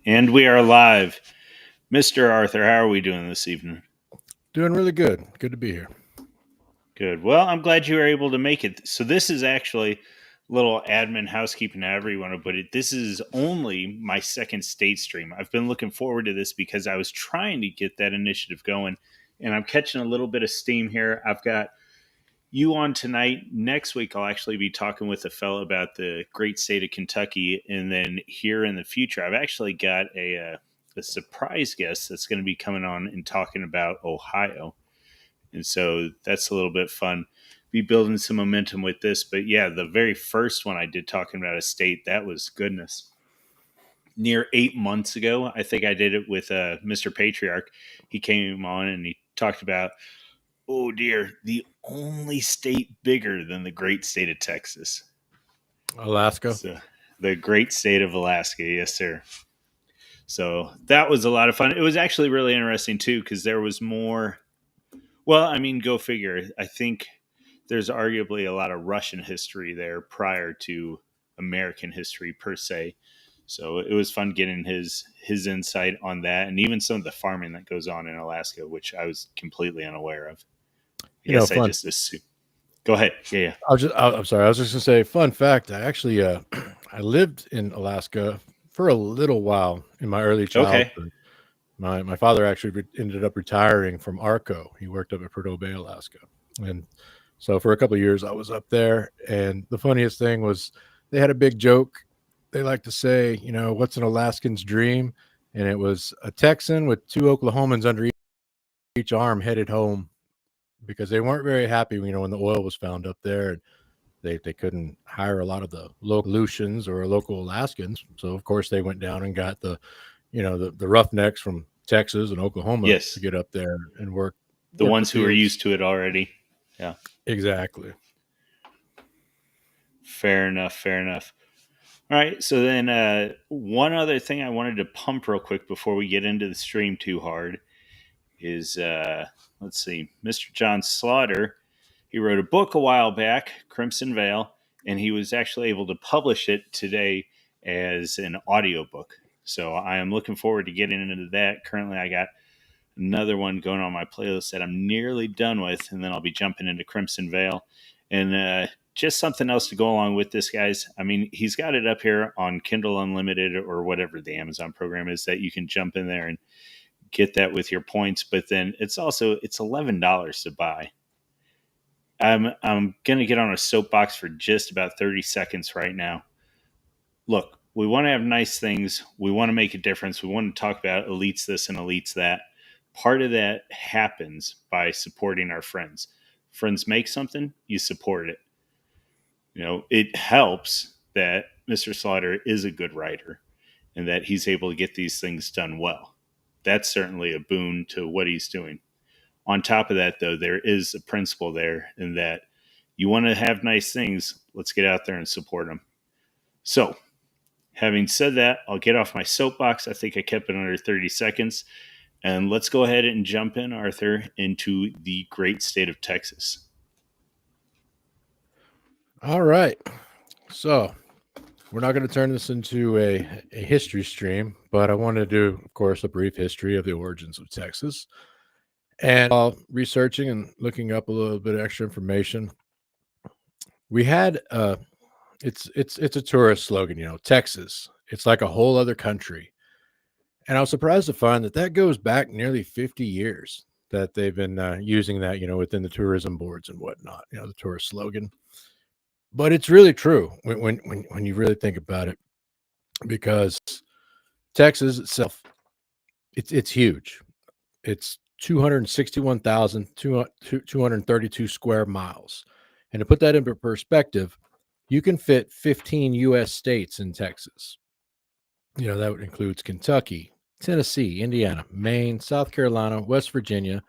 And we are live. Mr. Arthur, how are we doing this evening? Doing really good. Good to be here. Good. Well, I'm glad you were able to make it. So, this is actually a little admin housekeeping, however you want to put it. This is only my second state stream. I've been looking forward to this because I was trying to get that initiative going, and I'm catching a little bit of steam here. I've got you on tonight. Next week, I'll actually be talking with a fellow about the great state of Kentucky. And then here in the future, I've actually got a surprise guest that's going to be coming on and talking about Ohio. And so that's a little bit fun. Be building some momentum with this. But yeah, the very first one I did talking about a state, that was goodness. Near 8 months ago, I think I did it with Mr. Patriarch. He came on and he talked about, oh dear, the only state bigger than the great state of Texas. Alaska. So the great state of Alaska, yes, sir. So that was a lot of fun. It was actually really interesting too, because there was more. Well, I mean, go figure. I think there's arguably a lot of Russian history there prior to American history per se. So it was fun getting his insight on that, and even some of the farming that goes on in Alaska, which I was completely unaware of. I guess I Fun. just assumed. Go ahead. Yeah. I'm sorry. I was just gonna say, fun fact. I actually, I lived in Alaska for a little while in my early Okay. childhood. My father actually ended up retiring from Arco. He worked up at Prudhoe Bay, Alaska, and so for a couple of years I was up there. And the funniest thing was they had a big joke. They like to say, what's an Alaskan's dream? And it was a Texan with two Oklahomans under each arm headed home because they weren't very happy, when the oil was found up there, and they couldn't hire a lot of the local Aleutians or local Alaskans. So of course they went down and got the roughnecks from Texas and Oklahoma to Yes. get up there and work The the ones who are fields. used to it already. Yeah. Exactly. Fair enough. Fair enough. All right. So then, one other thing I wanted to pump real quick before we get into the stream too hard is, let's see, Mr. John Slaughter. He wrote a book a while back, Crimson Veil, and he was actually able to publish it today as an audiobook. So I am looking forward to getting into that. Currently, I got another one going on my playlist that I'm nearly done with, and then I'll be jumping into Crimson Veil. And just something else to go along with this, guys. I mean, he's got it up here on Kindle Unlimited or whatever the Amazon program is that you can jump in there and get that with your points. But then it's $11 to buy. I'm gonna get on a soapbox for just about 30 seconds right now. Look, we want to have nice things. We want to make a difference. We want to talk about elites this and elites that. Part of that happens by supporting our friends. Friends make something, you support it. It helps that Mr. Slaughter is a good writer and that he's able to get these things done well. That's certainly a boon to what he's doing. On top of that, though, there is a principle there in that you want to have nice things, let's get out there and support them. So, having said that, I'll get off my soapbox. I think I kept it under 30 seconds. And let's go ahead and jump in, Arthur, into the great state of Texas. All right. So we're not going to turn this into a history stream, but I want to do, of course, a brief history of the origins of Texas. And while researching and looking up a little bit of extra information, we had it's a tourist slogan, Texas. It's like a whole other country. And I was surprised to find that goes back nearly 50 years that they've been using that, within the tourism boards and whatnot, the tourist slogan. But it's really true when you really think about it, because Texas itself, it's huge. It's 261,232 square miles. And to put that into perspective, you can fit 15 U.S. states in Texas. That includes Kentucky, Tennessee, Indiana, Maine, South Carolina, West Virginia,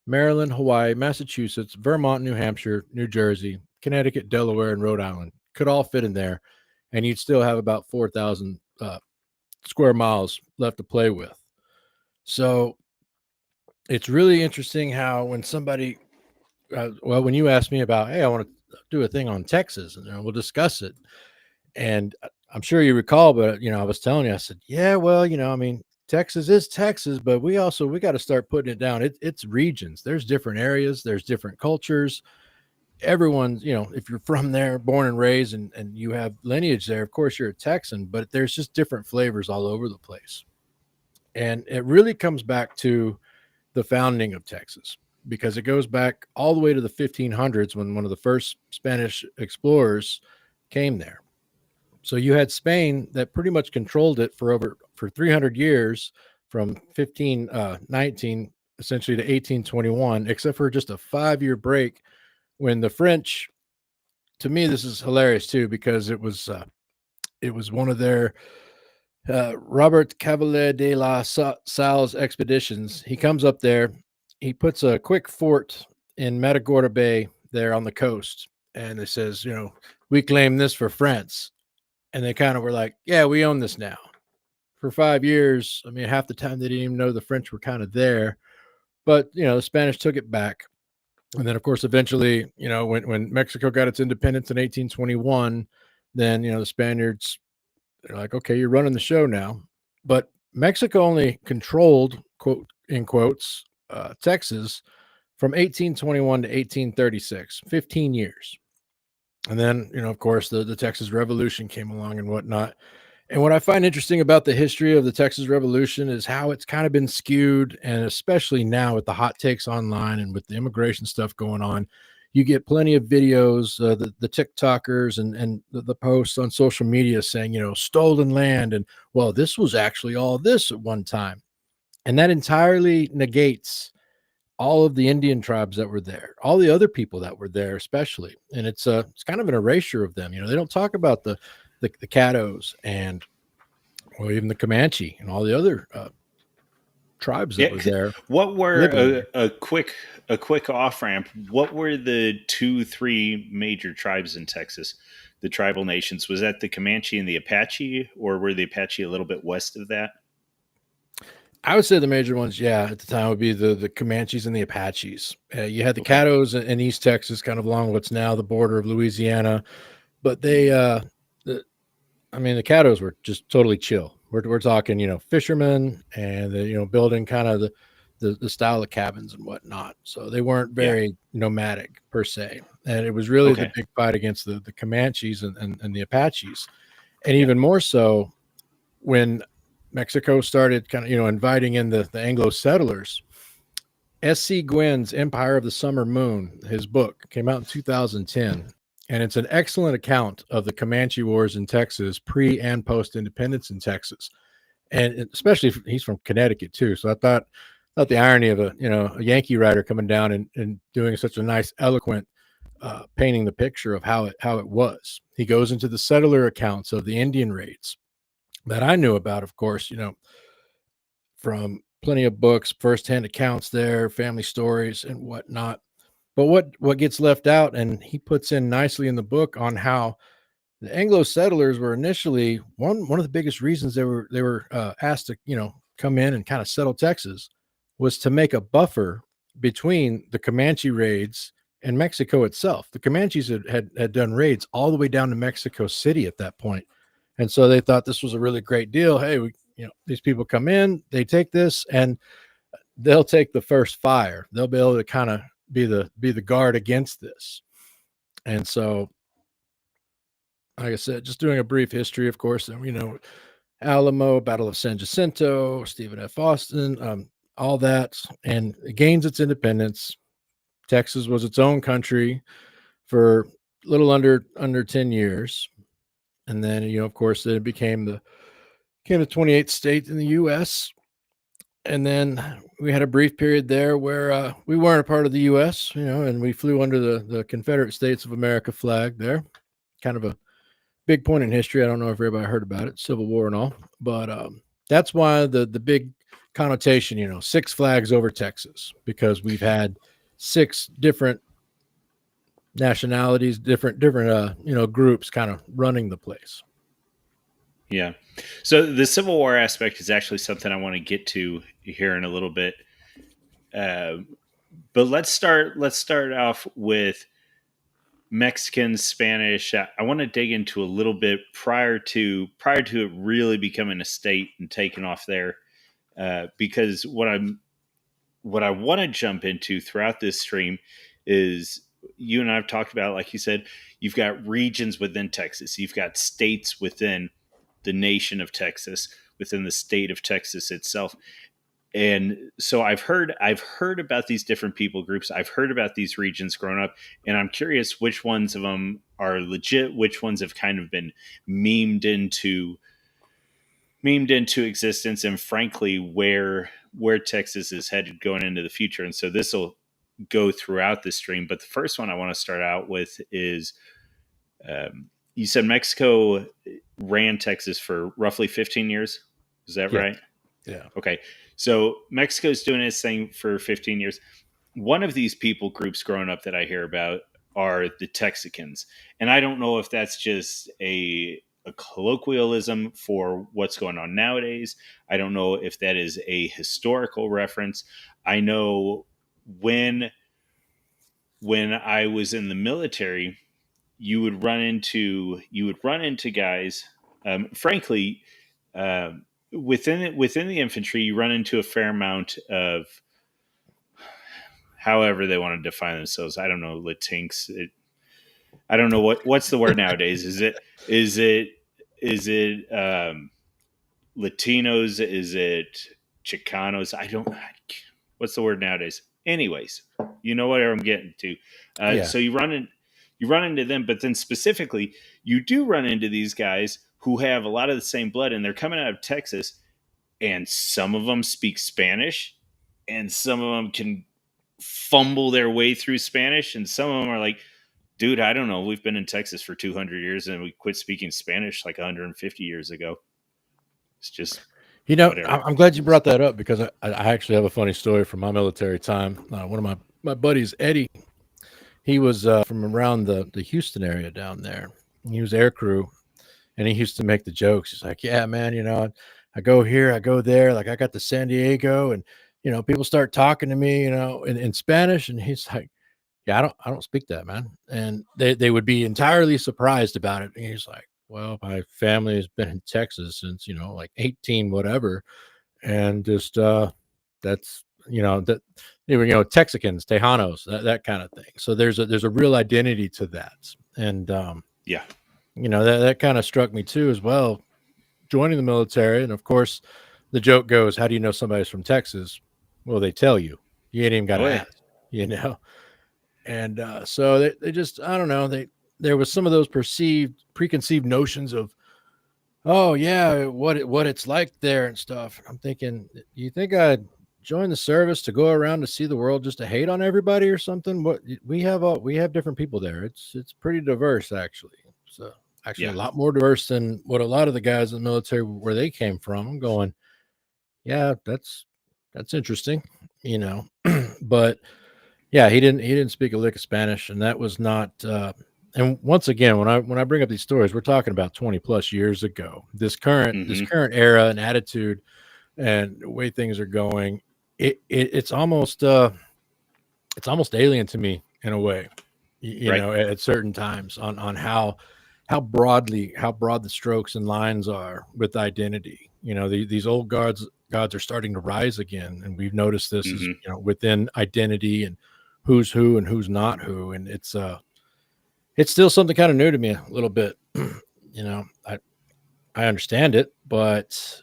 Maryland, Hawaii, Massachusetts, Vermont, New Hampshire, New Jersey, Connecticut, Delaware, and Rhode Island could all fit in there. And you'd still have about 4,000 square miles left to play with. So it's really interesting how when somebody, when you ask me about, hey, I want to do a thing on Texas, and we'll discuss it. And I'm sure you recall, but I was telling you, I said, yeah, well, I mean, Texas is Texas, but we got to start putting it down. It's regions. There's different areas. There's different cultures. Everyone's, if you're from there, born and raised, and you have lineage there, of course you're a Texan, but there's just different flavors all over the place. And it really comes back to the founding of Texas because it goes back all the way to the 1500s when one of the first Spanish explorers came there. So you had Spain that pretty much controlled it for 300 years from 1519 essentially to 1821, except for just a 5-year break when the French. To me, this is hilarious too because it was one of their Robert Cavalier de la Salle's expeditions. He comes up there, he puts a quick fort in Matagorda Bay there on the coast, and it says, we claim this for France. And they kind of were like, yeah, we own this now. For 5 years, I mean, half the time they didn't even know the French were kind of there. But, the Spanish took it back. And then, of course, eventually, when Mexico got its independence in 1821, then, the Spaniards, they're like, okay, you're running the show now. But Mexico only controlled, quote, in quotes, Texas from 1821 to 1836, 15 years. And then, of course, the Texas Revolution came along and whatnot. And what I find interesting about the history of the Texas Revolution is how it's kind of been skewed, and especially now with the hot takes online and with the immigration stuff going on, you get plenty of videos, the TikTokers and the posts on social media saying, stolen land, and well, this was actually all this at one time, and that entirely negates all of the Indian tribes that were there, all the other people that were there, especially, and it's kind of an erasure of them. They don't talk about the Caddos and well, even the Comanche and all the other tribes that Yeah. were there What were living there. a quick off ramp? What were the two, three major tribes in Texas? The tribal nations, was that the Comanche and the Apache, or were the Apache a little bit west of that? I would say the major ones, yeah, at the time would be the Comanches and the Apaches. You had the Okay. Caddos in East Texas, kind of along what's now the border of Louisiana, but the, I mean, the Caddos were just totally chill. We're talking, fishermen and building kind of the style of cabins and whatnot. So they weren't Yeah. very nomadic per se, and it was really the Okay. big fight against the Comanches and the Apaches, and Yeah. even more so when Mexico started kind of inviting in the Anglo settlers. S.C. Gwynn's Empire of the Summer Moon, his book, came out in 2010, and it's an excellent account of the Comanche Wars in Texas, pre and post independence in Texas, and especially he's from Connecticut too. So I thought the irony of a Yankee writer coming down and doing such a nice, eloquent painting the picture of how it was. He goes into the settler accounts of the Indian raids that I knew about, of course, from plenty of books, firsthand accounts there, family stories and whatnot. But what gets left out, and he puts in nicely in the book on how the Anglo settlers were initially one of the biggest reasons they were asked to come in and kind of settle Texas was to make a buffer between the Comanche raids and Mexico itself. The Comanches had done raids all the way down to Mexico City at that point, and so they thought this was a really great deal. Hey, these people come in, they take this, and they'll take the first fire. They'll be able to kind of be the guard against this. And so, like I said, just doing a brief history, of course, and Alamo, Battle of San Jacinto, Stephen F. Austin, all that, and it gains its independence. Texas was its own country for a little under 10 years, and then of course it became the 28th state in the U.S. And then we had a brief period there where we weren't a part of the U.S., and we flew under the Confederate States of America flag there. Kind of a big point in history. I don't know if everybody heard about it, Civil War and all, but that's why the big connotation, six flags over Texas, because we've had six different nationalities, different groups kind of running the place. Yeah. So the Civil War aspect is actually something I want to get to here in a little bit. Uh, but let's start off with Mexican, Spanish. I want to dig into a little bit prior to it really becoming a state and taking off there, because what I want to jump into throughout this stream is you and I have talked about, like you said, you've got regions within Texas, you've got states within the nation of Texas, within the state of Texas itself. And so I've heard about these different people groups. I've heard about these regions growing up, and I'm curious which ones of them are legit, which ones have kind of been memed into memed into existence, and frankly where Texas is headed going into the future. And so this will go throughout the stream. But the first one I want to start out with is, you said Mexico ran Texas for roughly 15 years. Is that Yeah. right? Yeah. Okay. So Mexico's doing its thing for 15 years. One of these people groups growing up that I hear about are the Texicans. And I don't know if that's just a colloquialism for what's going on nowadays. I don't know if that is a historical reference. I know when when I was in the military, you would run into guys. Frankly, within the infantry, you run into a fair amount of, however they want to define themselves. I don't know, Latinx. I don't know what's the word nowadays. Is it Latinos? Is it Chicanos? I don't. What's the word nowadays? Anyways, you know what I'm getting to. Yeah. So you run into them, but then specifically, you do run into these guys who have a lot of the same blood, and they're coming out of Texas, and some of them speak Spanish, and some of them can fumble their way through Spanish, and some of them are like, dude, I don't know. We've been in Texas for 200 years and we quit speaking Spanish like 150 years ago. It's just whatever. I'm glad you brought that up because I actually have a funny story from my military time. One of my buddies, Eddie, he was from around the Houston area down there. He was air crew, and he used to make the jokes. He's like, "Yeah, man, I go here, I go there. Like I got to San Diego, and people start talking to me, in Spanish." And he's like, "Yeah, I don't speak that, man." And they would be entirely surprised about it. And he's like, "Well, my family has been in Texas since like 18 whatever, and just that's that they were Texicans, Tejanos, that kind of thing." So there's a real identity to that, and Yeah. that kind of struck me too as well. Joining the military, and of course, the joke goes, "How do you know somebody's from Texas?" Well, they tell you. You ain't even got to Oh, yeah. ask, And so they just, I don't know, there was some of those preconceived notions of, oh yeah, what it's like there and stuff. I'm thinking, you think I'd join the service to go around to see the world just to hate on everybody or something? What we have different people there. It's pretty diverse actually. So actually Yeah. a lot more diverse than what a lot of the guys in the military where they came from. I'm going, yeah, that's interesting, you know. But yeah, he didn't speak a lick of Spanish, and that was not. And once again, when I bring up these stories, we're talking about 20 plus years ago. This Hmm. current era and attitude and the way things are going, it's almost alien to me in a way. Right. At certain times on how broad the strokes and lines are with identity. These old gods are starting to rise again, and we've noticed this as Hmm. within identity and who's who and who's not who, and it's still something kind of new to me a little bit. I understand it, but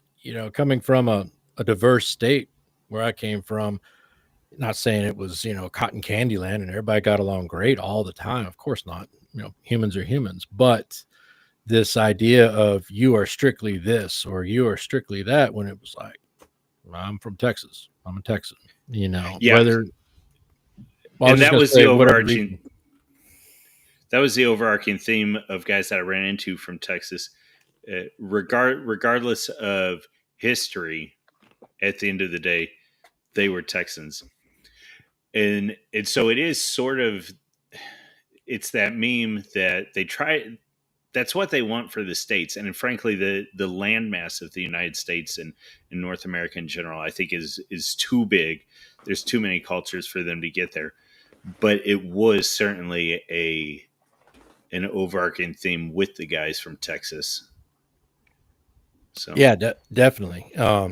coming from a diverse state where I came from, not saying it was cotton candy land and everybody got along great all the time, of course not. Humans are humans, but this idea of you are strictly this or you are strictly that, when it was like, I'm from Texas, I'm a Texan, Yeah. whether, well, I was And just that going to was the say whatever overarching reason. that was the overarching theme of guys that I ran into from Texas. Regardless of history, at the end of the day, they were Texans. And so it is sort of, it's that meme that they try, that's what they want for the states, and frankly the landmass of the United States and in North America in general, I think is too big. There's too many cultures for them to get there. But it was certainly an overarching theme with the guys from Texas. So Yeah, definitely. yeah,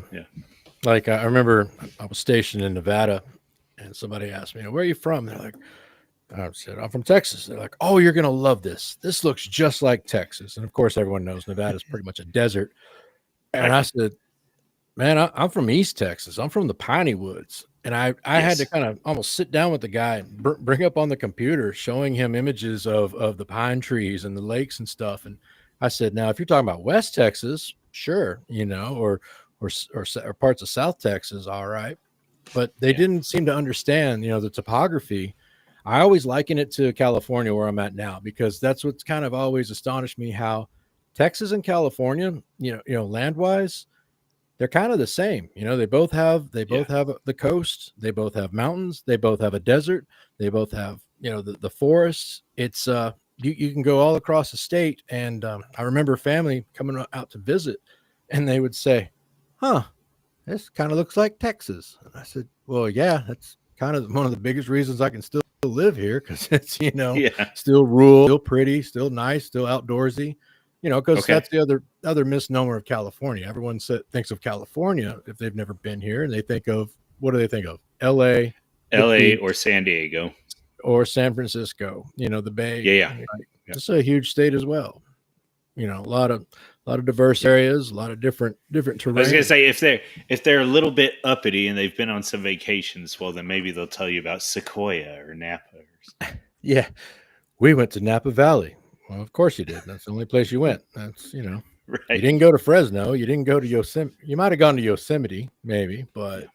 Like I remember I was stationed in Nevada, and somebody asked me, "Where are you from?" They're like, I said, "I'm from Texas." They're like, "Oh, you're gonna love this. This looks just like Texas." And of course, everyone knows Nevada is pretty much a desert. And I right. said, "Man, I'm from East Texas. I'm from the Piney Woods." And I had to Yes. kind of almost sit down with the guy, bring up on the computer, showing him images of the pine trees and the lakes and stuff. And I said, "Now, if you're talking about West Texas, sure, or parts of South Texas, all right." But they Yeah. didn't seem to understand, the topography. I always liken it to California where I'm at now, because that's what's kind of always astonished me, how Texas and California, land wise, they're kind of the same. They Yeah. both have the coast, they both have mountains, they both have a desert, they both have, the forests. It's you can go all across the state. And I remember family coming out to visit, and they would say, "Huh, this kind of looks like Texas." And I said, "Well, yeah, that's kind of one of the biggest reasons I can still live here, because it's, Yeah. still rural, still pretty, still nice, still outdoorsy." Because Okay. that's the other misnomer of California. Everyone thinks of California if they've never been here, and they think of, what do they think of? L.A., the L.A. or beach, San Diego. or San Francisco, the Yeah. Bay. Yeah. And you're like, Yeah. it's a huge state as well. A lot of diverse Yeah. areas, a lot of different I was gonna terrain. say if they're a little bit uppity and they've been on some vacations, well, then maybe they'll tell you about Sequoia or Napa or Yeah, we went to Napa Valley. Well, of course you did. That's the only place you went. That's, you right. didn't go to Fresno. You didn't go to Yosemite. You might have gone to Yosemite, maybe, but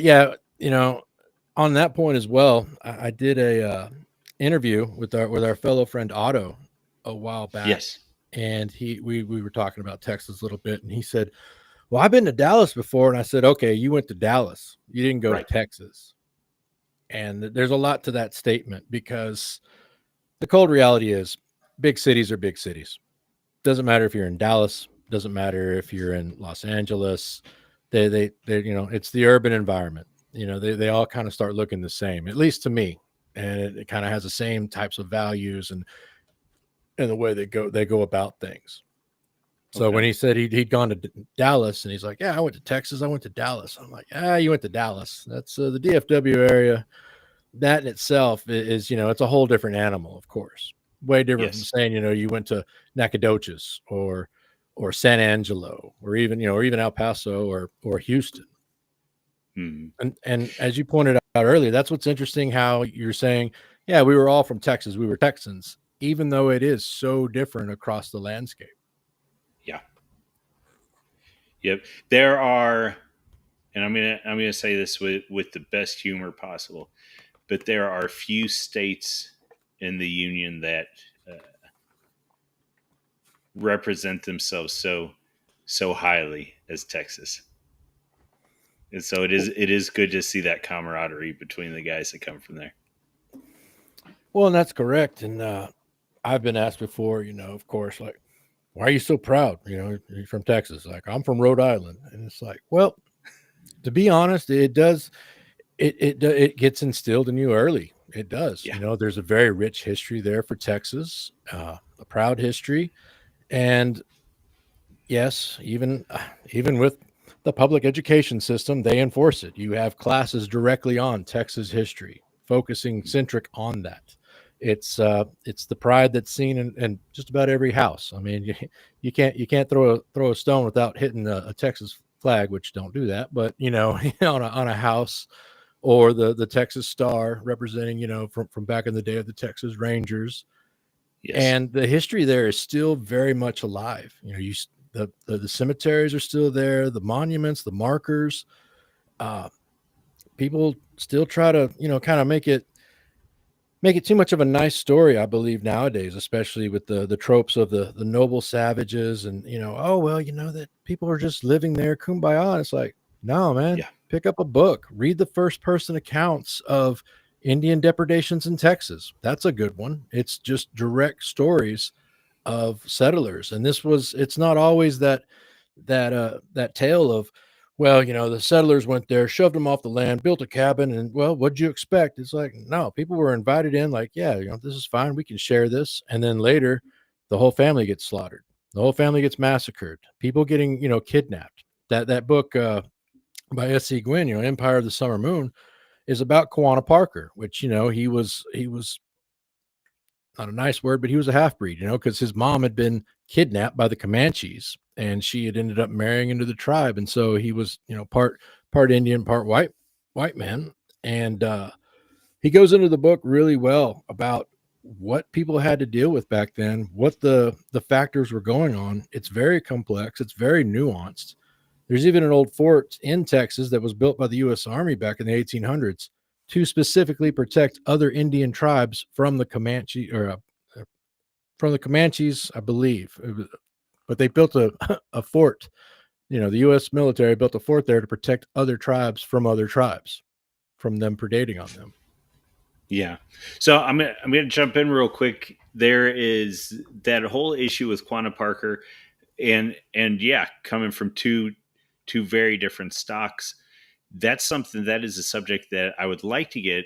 yeah, on that point as well, I did a interview with our fellow friend Otto a while back, Yes. and we were talking about Texas a little bit, and he said, "Well, I've been to Dallas before," and I said, "Okay, you went to Dallas. You didn't go to Right. Texas." And there's a lot to that statement, because the cold reality is big cities are big cities. Doesn't matter if you're in Dallas, doesn't matter if you're in Los Angeles. They it's the urban environment. They all kind of start looking the same, at least to me. And it kind of has the same types of values, and the way they go about things. So Okay. when he said he'd gone to Dallas, and he's like, "Yeah, I went to Texas, I went to Dallas." I'm like, "Ah, you went to Dallas. That's the DFW area. That in itself is, it's a whole different animal, of course. Way different from Yes. saying, you went to Nacogdoches, or San Angelo, or even El Paso, or Houston." Hmm. And as you pointed out earlier, that's what's interesting, how you're saying, "Yeah, we were all from Texas, we were Texans," even though it is so different across the landscape. Yeah. Yep. There are, and I'm gonna say this with the best humor possible, but there are few states in the union that uh, represent themselves so highly as Texas. And so it is good to see that camaraderie between the guys that come from there. Well, and that's correct. And I've been asked before, of course, like, "Why are you so proud? You're from Texas." Like, "I'm from Rhode Island." And it's like, well, to be honest, it does. It gets instilled in you early. It does. Yeah. There's a very rich history there for Texas, a proud history. And yes, even with the public education system, they enforce it. You have classes directly on Texas history, focusing centric on that. It's the pride that's seen in just about every house. I mean, you can't throw a stone without hitting a Texas flag, which don't do that. But on a house, or the Texas Star, representing, from back in the day of the Texas Rangers. Yes. And the history there is still very much alive. The cemeteries are still there, the monuments, the markers. Uh, People still try to, kind of make it too much of a nice story, I believe, nowadays, especially with the tropes of the noble savages, and, "Oh, well, that people are just living there, kumbaya." And it's like, no, man, Yeah. pick up a book, read the first person accounts of Indian depredations in Texas. That's a good one. It's just direct stories of settlers. And it's not always that tale of, Well, the settlers went there, shoved them off the land, built a cabin, and well, what'd you expect? It's like, no, people were invited in, like, yeah, this is fine. We can share this. And then later, the whole family gets slaughtered. The whole family gets massacred. People getting, kidnapped. That book by S.C. Gwynn, Empire of the Summer Moon, is about Kawana Parker, which, he was not a nice word, but he was a half breed, because his mom had been kidnapped by the Comanches and she had ended up marrying into the tribe. And so he was, part Indian, part white man. And he goes into the book really well about what people had to deal with back then, what the factors were going on. It's very complex, it's very nuanced. There's even an old fort in Texas that was built by the U.S. Army back in the 1800s to specifically protect other Indian tribes from the Comanche from the Comanches, I believe. But they built a fort. The U.S. military built a fort there to protect other tribes from other tribes, from them predating on them. Yeah. So I'm gonna jump in real quick. There is that whole issue with Quanah Parker, and yeah, coming from two very different stocks. That's something that is a subject that I would like to get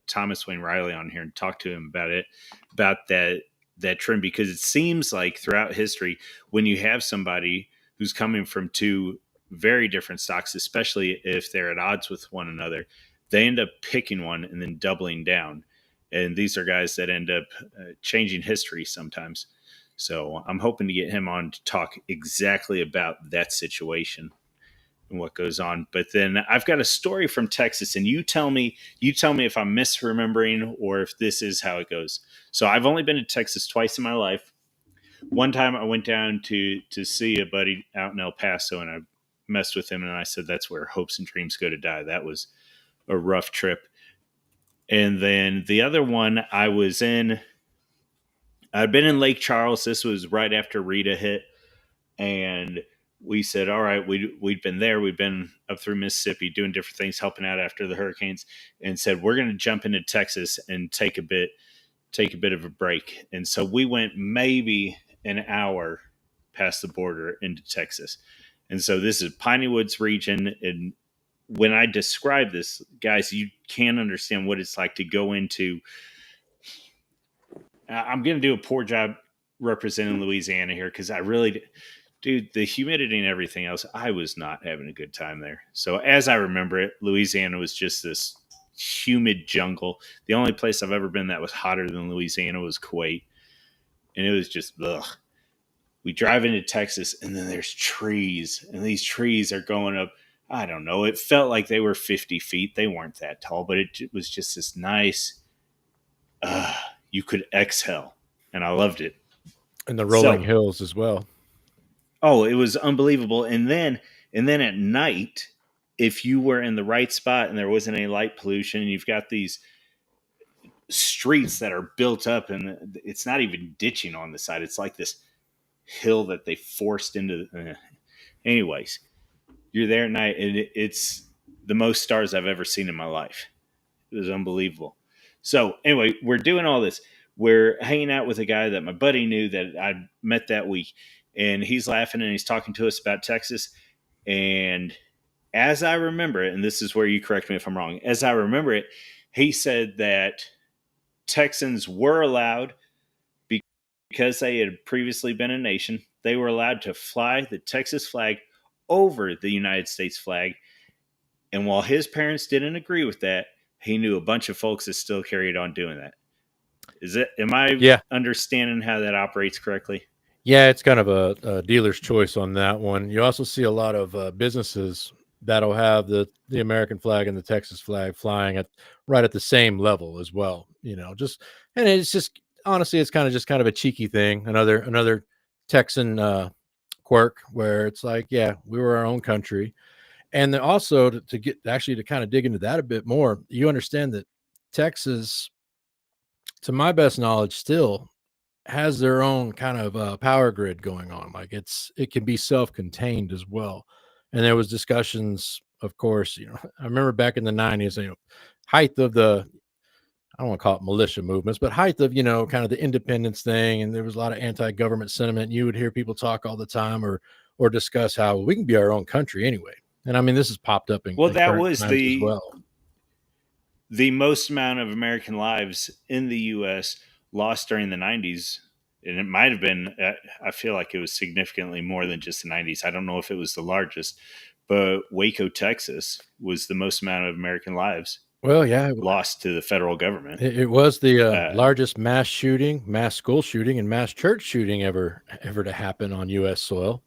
Thomas Wayne Riley on here and talk to him about it, about that trend, because it seems like throughout history, when you have somebody who's coming from two very different stocks, especially if they're at odds with one another, they end up picking one and then doubling down. And these are guys that end up changing history sometimes. So I'm hoping to get him on to talk exactly about that situation and what goes on. But then I've got a story from Texas, and you tell me if I'm misremembering or if this is how it goes. So I've only been to Texas twice in my life. One time I went down to see a buddy out in El Paso, and I messed with him, and I said that's where hopes and dreams go to die. That was a rough trip. And then the other one I was in, I'd been in Lake Charles. This was right after Rita hit, and we said, all right, we'd been there. We'd been up through Mississippi doing different things, helping out after the hurricanes, and said, we're going to jump into Texas and take a bit of a break. And so we went maybe an hour past the border into Texas. And so this is Piney Woods region. And when I describe this, guys, you can't understand what it's like to go into. I'm going to do a poor job representing Louisiana here because I really, dude, the humidity and everything else, I was not having a good time there. So as I remember it, Louisiana was just this humid jungle. The only place I've ever been that was hotter than Louisiana was Kuwait, and it was just ugh. We drive into Texas, and then there's trees, and these trees are going up. I don't know. It felt like they were 50 feet. They weren't that tall, but it was just this nice. Uh, you could exhale, and I loved it. And the rolling So, hills as well. oh, it was unbelievable. And then at night, if you were in the right spot and there wasn't any light pollution, and you've got these streets that are built up, and it's not even ditching on the side. It's like this hill that they forced into. Anyways, you're there at night, and it's the most stars I've ever seen in my life. It was unbelievable. So anyway, we're doing all this. We're hanging out with a guy that my buddy knew that I'd met that week, and he's laughing and he's talking to us about Texas. And as I remember it, and this is where you correct me if I'm wrong, as I remember it, he said that Texans were allowed, because they had previously been a nation, they were allowed to fly the Texas flag over the United States flag. And while his parents didn't agree with that, he knew a bunch of folks that still carried on doing that. Am I Yeah. understanding how that operates correctly? Yeah, it's kind of a dealer's choice on that one. You also see a lot of businesses that'll have the American flag and the Texas flag flying at right at the same level as well. Just and it's just honestly, it's kind of a cheeky thing. Another Texan quirk where it's like, yeah, we were our own country, and then also to get actually to kind of dig into that a bit more, you understand that Texas, to my best knowledge, still has their own kind of power grid going on. Like it can be self-contained as well. And there was discussions, of course, I remember back in the 90s, height of the, I don't want to call it militia movements, but height of, kind of the independence thing. And there was a lot of anti-government sentiment. You would hear people talk all the time or discuss how we can be our own country anyway. And I mean, this has popped up Well, in that current was times as well. the most amount of American lives in the U.S. lost during the 90s. And it might have been, I feel like it was significantly more than just the 90s. I don't know if it was the largest, but Waco, Texas was the most amount of American lives Well, yeah, lost to the federal government. it was the Uh, largest mass shooting, mass school shooting, and mass church shooting ever to happen on U.S. soil,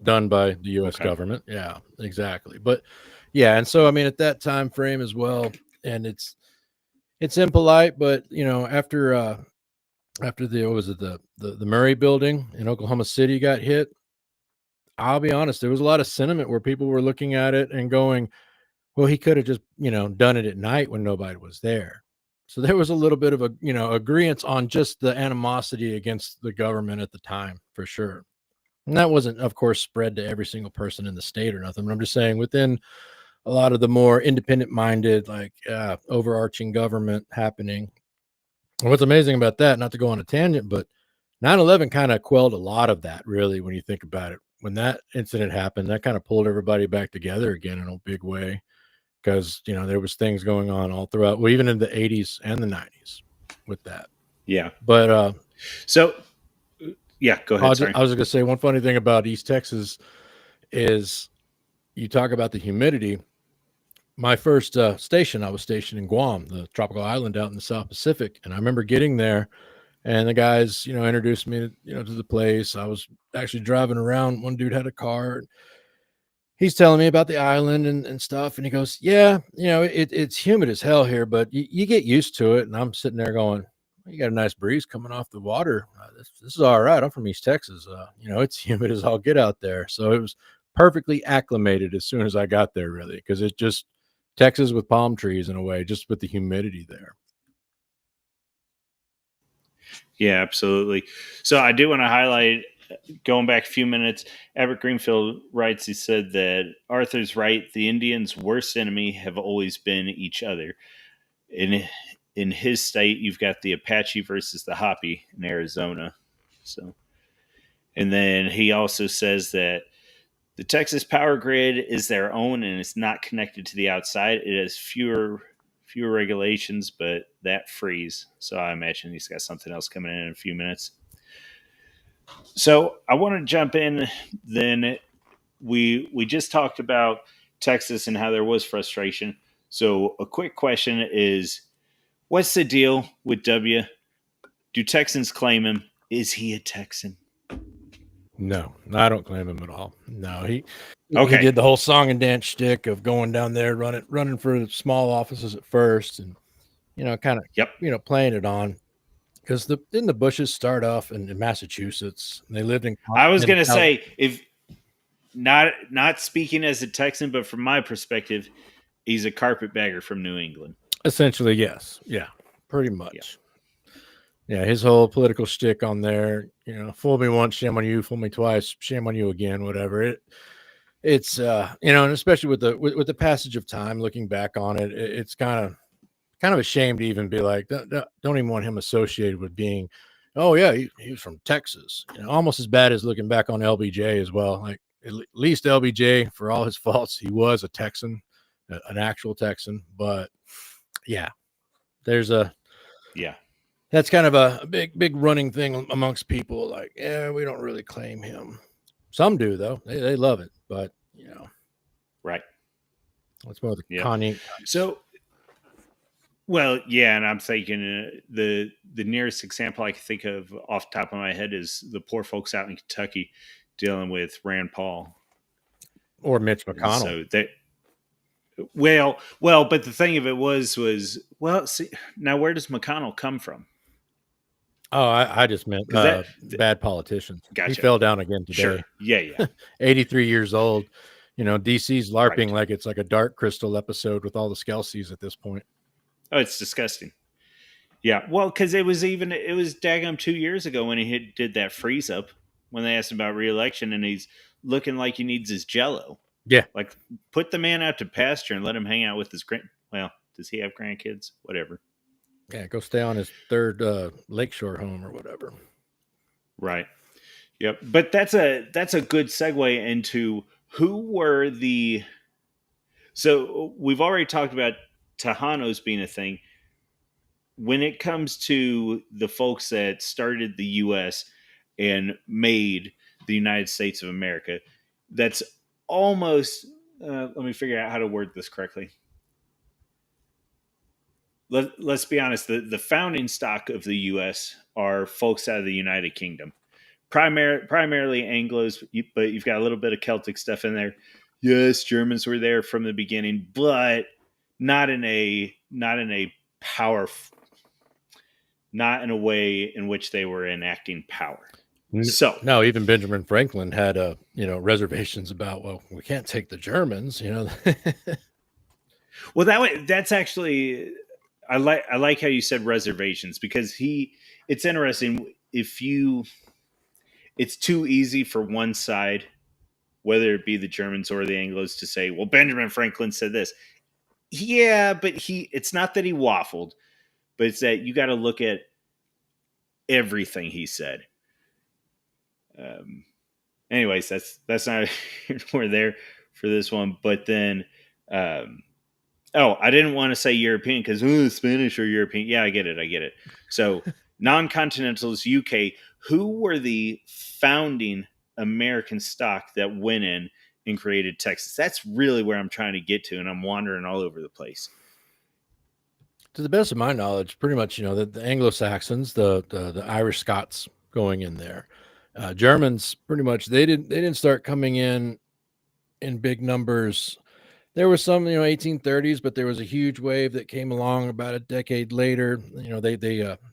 done by the U.S. okay. government. Yeah, exactly. But yeah, and so I mean, at that time frame as well, and it's impolite, but after the what was it the Murray building in Oklahoma City got hit, I'll be honest, there was a lot of sentiment where people were looking at it and going, well, he could have just, done it at night when nobody was there. So there was a little bit of a, agreement on just the animosity against the government at the time, for sure. And that wasn't, of course, spread to every single person in the state or nothing. But I'm just saying within a lot of the more independent minded, like overarching government happening. And what's amazing about that, not to go on a tangent, but 9/11 kind of quelled a lot of that, really, when you think about it. When that incident happened, that kind of pulled everybody back together again in a big way because there was things going on all throughout, well, even in the 80s and the 90s with that. Yeah. But So, yeah, go ahead. Sorry. I was going to say one funny thing about East Texas is you talk about the humidity. My first station, I was stationed in Guam, the tropical island out in the South Pacific, and I remember getting there, and the guys, introduced me, to the place. I was actually driving around. One dude had a car. He's telling me about the island and stuff. And he goes, yeah, it's humid as hell here, but you get used to it. And I'm sitting there going, well, you got a nice breeze coming off the water. This is all right. I'm from East Texas. It's humid as all get out there. So it was perfectly acclimated as soon as I got there, really, because it's just Texas with palm trees in a way, just with the humidity there. Yeah, absolutely. So I do want to highlight, going back a few minutes, Albert Greenfield writes, he said that Arthur's right. The Indians' worst enemy have always been each other. In in his state, you've got the Apache versus the Hopi in Arizona. So, and then he also says that the Texas power grid is their own and it's not connected to the outside. It has fewer regulations, but that frees. So I imagine he's got something else coming in a few minutes. So I want to jump in. Then we just talked about Texas and how there was frustration. So a quick question is, what's the deal with W? Do Texans claim him? Is he a Texan? No, I don't claim him at all. No, he Okay. did the whole song and dance shtick of going down there, running for small offices at first, and kind of Yep. playing it on because didn't the Bushes start off in Massachusetts? They lived I was in gonna say, if not speaking as a Texan, but from my perspective, he's a carpetbagger from New England. essentially, yes, yeah, pretty Yeah. much. Yeah, his whole political shtick on there, fool me once, shame on you, fool me twice, shame on you again, whatever. It's and especially with the passage of time, looking back on it, it's kind of a shame to even be like, don't even want him associated with being, oh yeah, he was from Texas. Almost as bad as looking back on LBJ as well. Like at least LBJ, for all his faults, he was a Texan, an actual Texan. But yeah, there's a Yeah. that's kind of a big running thing amongst people. Like, yeah, we don't really claim him. Some do though; they love it. But Right. it's more the Yep. Kanye types. So, well, yeah, and I'm thinking the nearest example I can think of off the top of my head is the poor folks out in Kentucky dealing with Rand Paul. Or Mitch And McConnell. so that, but the thing of it was, well, see, now where does McConnell come from? Oh, I just meant Because bad politicians. He gotcha. fell down again Sure. today. Yeah. Yeah. 83 years old. DC's LARPing Right. like it's like a Dark Crystal episode with all the Skelsies at this point. Oh, it's disgusting. Yeah, well, because it was daggum 2 years ago when did that freeze up when they asked him about reelection, and he's looking like he needs his Jello. Yeah. Like, put the man out to pasture and let him hang out with his well, does he have grandkids? Whatever. Yeah, go stay on his third lakeshore home or whatever. Right. Yep. But that's a good segue into who were the So we've already talked about Tejanos being a thing. When it comes to the folks that started the U.S. and made the United States of America, that's almost. Let me figure out how to word this correctly. Let's be honest. The founding stock of the U.S. are folks out of the United Kingdom, primarily Anglos, but you've got a little bit of Celtic stuff in there. Yes, Germans were there from the beginning, but not in a power, not in a way in which they were enacting power. So, No, even Benjamin Franklin had reservations about, well, we can't take the Germans, well, that's actually I like how you said reservations because it's interesting if you it's too easy for one side, whether it be the Germans or the Anglos, to say, well, Benjamin Franklin said this. Yeah, but it's not that he waffled, but it's that you got to look at everything he said. Um, anyways, that's not we're there for this one. But then, um, I didn't want to say European because Spanish or European. Yeah, I get it. I get it. So non-continentals, UK. Who were the founding American stock that went in and created Texas? That's really where I'm trying to get to, and I'm wandering all over the place. To the best of my knowledge, pretty much, the Anglo-Saxons, the Irish Scots going in there. Germans, pretty much, they didn't start coming in big numbers. There was some, 1830s, but there was a huge wave that came along about a decade later.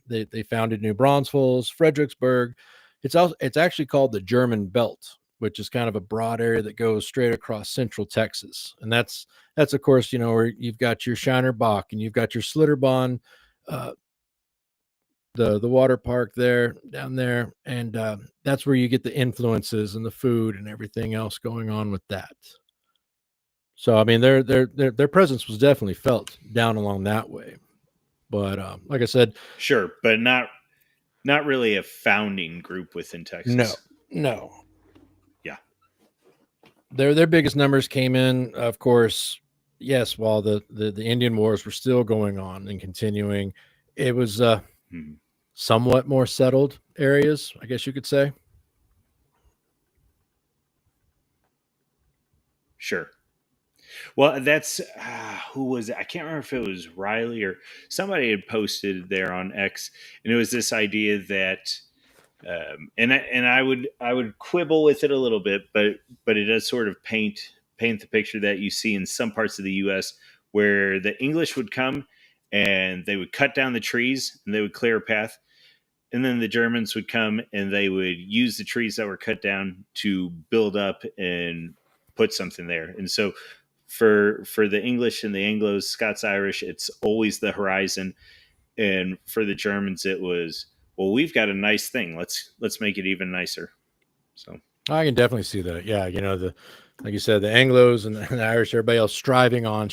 They founded New Braunfels, Fredericksburg. It's actually called the German Belt, which is kind of a broad area that goes straight across central Texas, and that's of course, where you've got your Shiner Bach and you've got your Slitterbahn, uh, the water park there down there, and that's where you get the influences and the food and everything else going on with that. So I mean, their presence was definitely felt down along that way. But like I said, Sure, but not really a founding group within no, Texas. no, Yeah, their biggest numbers came in, of course. Yes, while the Indian Wars were still going on and continuing, it was hmm, somewhat more settled areas, I guess you could say. sure. Well, that's who was it? I can't remember if it was Riley or somebody had posted there on X, and it was this idea that, and I would quibble with it a little bit, but it does sort of paint the picture that you see in some parts of the U.S. where the English would come and they would cut down the trees and they would clear a path, and then the Germans would come and they would use the trees that were cut down to build up and put something there. And so for the English and the Anglos, Scots, Irish, it's always the horizon, and for the Germans, it was, well, we've got a nice thing. Let's make it even nicer. So I can definitely see that. Yeah, the like you said, the Anglos and the Irish, everybody else striving on,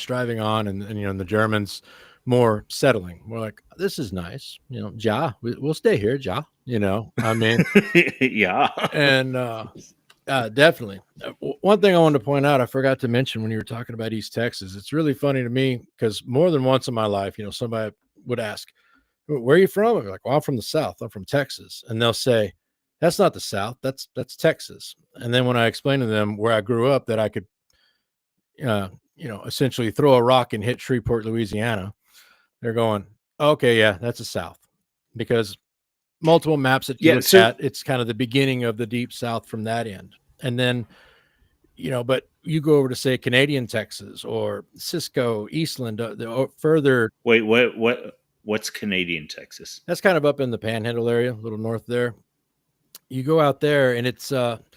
and the Germans more settling. We're like, this is nice, ja, we'll stay here, ja. I mean, yeah, and definitely. One thing I wanted to point out, I forgot to mention when you were talking about East Texas. It's really funny to me because more than once in my life, somebody would ask, "Where are you from?" I'm like, "Well, I'm from the South. I'm from Texas," and they'll say, "That's not the South. That's Texas." And then when I explain to them where I grew up, that I could, essentially throw a rock and hit Shreveport, Louisiana, they're going, "Okay, yeah, that's the South," because multiple maps that you yeah. look So at, it's kind of the beginning of the deep South from that end. And then, but you go over to say Canadian Texas or Cisco, Eastland, further, wait, what's Canadian Texas? that's kind of up in the Panhandle area, a little north there. You go out there and it's that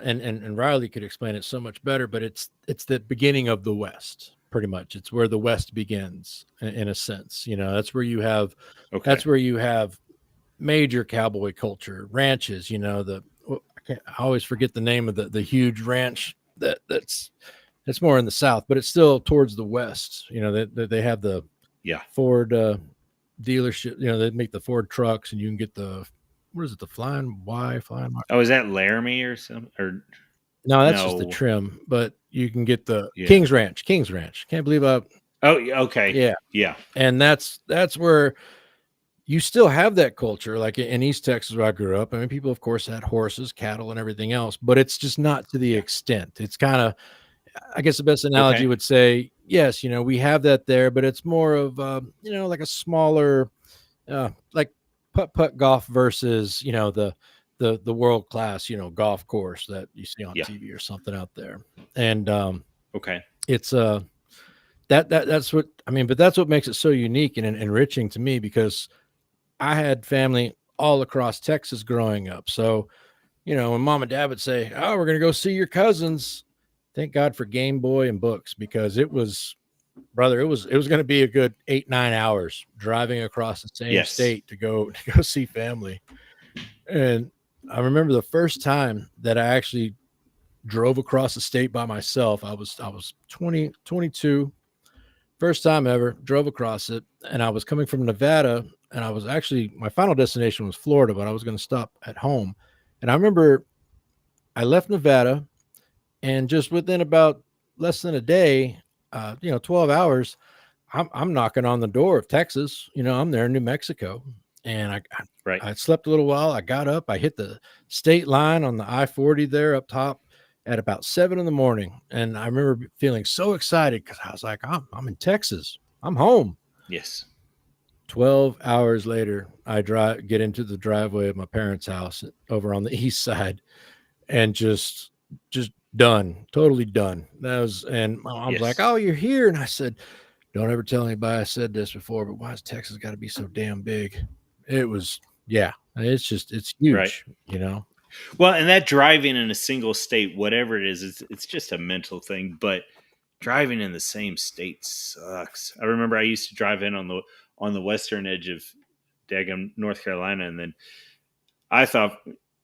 and Riley could explain it so much better, but it's the beginning of the West, pretty much. It's where the West begins in a sense. Okay, That's where you have major cowboy culture, ranches, I always forget the name of the huge ranch that's more in the South, but it's still towards the West. They have the yeah. Ford dealership. They make the Ford trucks, and you can get the, what is it, the Flying Y, Flying Y? Oh, is that Laramie or something? Or No, that's just the No. trim, but you can get the Yeah. King's Ranch. King's Ranch. Can't believe Oh, yeah, okay. yeah, Yeah. and that's where you still have that culture, like in East Texas where I grew up. I mean, people, of course, had horses, cattle, and everything else, but it's just not to the Yeah. extent. It's kind of, I guess, the best analogy Okay. would say, yes, we have that there, but it's more of, like a smaller, like putt putt golf versus, the world class, golf course that you see on Yeah. TV or something out there, and Okay. it's that's what I mean, but that's what makes it so unique and enriching to me because I had family all across Texas growing up. So, when mom and dad would say, "Oh, we're going to go see your cousins," thank God for Game Boy and books because it was going to be a good 8-9 hours driving across the same Yes. state to go to go see family. And I remember the first time that I actually drove across the state by myself. I was 20, 22. First time ever, drove across it, and I was coming from Nevada, and I was actually my final destination was Florida, but I was going to stop at home. And I remember I left Nevada, and just within about less than a day, 12 hours, I'm knocking on the door of Texas. I'm there in New Mexico, and Right. I slept a little while. I got up, I hit the state line on the I-40 there up top at about 7 in the morning, and I remember feeling so excited because I was like, I'm in Texas, I'm home. Yes. 12 hours later, I get into the driveway of my parents' house over on the east side, and just done, totally done. That was, and my mom's like, Yes. "Oh, you're here," and I said, don't ever tell anybody I said this before, but why has Texas got to be so damn big? It was, yeah, it's Right. huge. Well, and that driving in a single state, whatever it is, it's just a mental thing. But driving in the same state sucks. I remember I used to drive in on the western edge of Daggum, North Carolina, and then I thought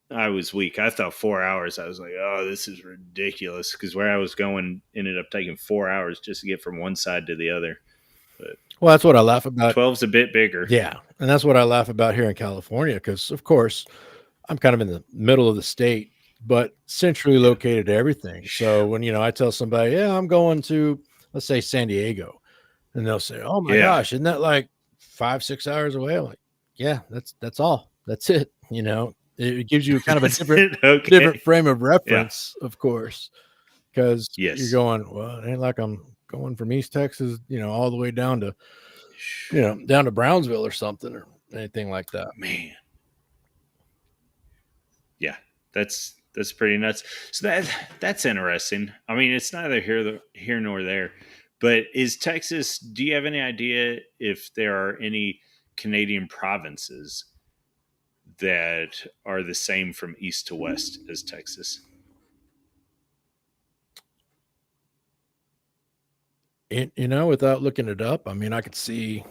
I was weak. I thought 4 hours. I was like, oh, this is ridiculous because where I was going ended up taking 4 hours just to get from one side to the other. But Well, that's what I laugh about. 12's a bit bigger. Yeah, and that's what I laugh about here in California because, of course, I'm kind of in the middle of the state, but centrally Yeah. located to everything. So when I tell somebody, yeah, I'm going to, let's say, San Diego, and they'll say, "Oh my Yeah. gosh, isn't that like 5-6 hours away?" I'm like, "Yeah, that's all. That's it." It gives you kind of a That's different it. Okay. different frame of Yeah. reference, of course, because you're Yes. going, well, it ain't like I'm going from East Texas, all the way down to Brownsville or something or anything like that. Man. Yeah. That's pretty nuts. So that's interesting. I mean, it's neither here nor there. But is Texas? Do you have any idea if there are any Canadian provinces that are the same from east to west as Texas? Without looking it up, I mean, I could see.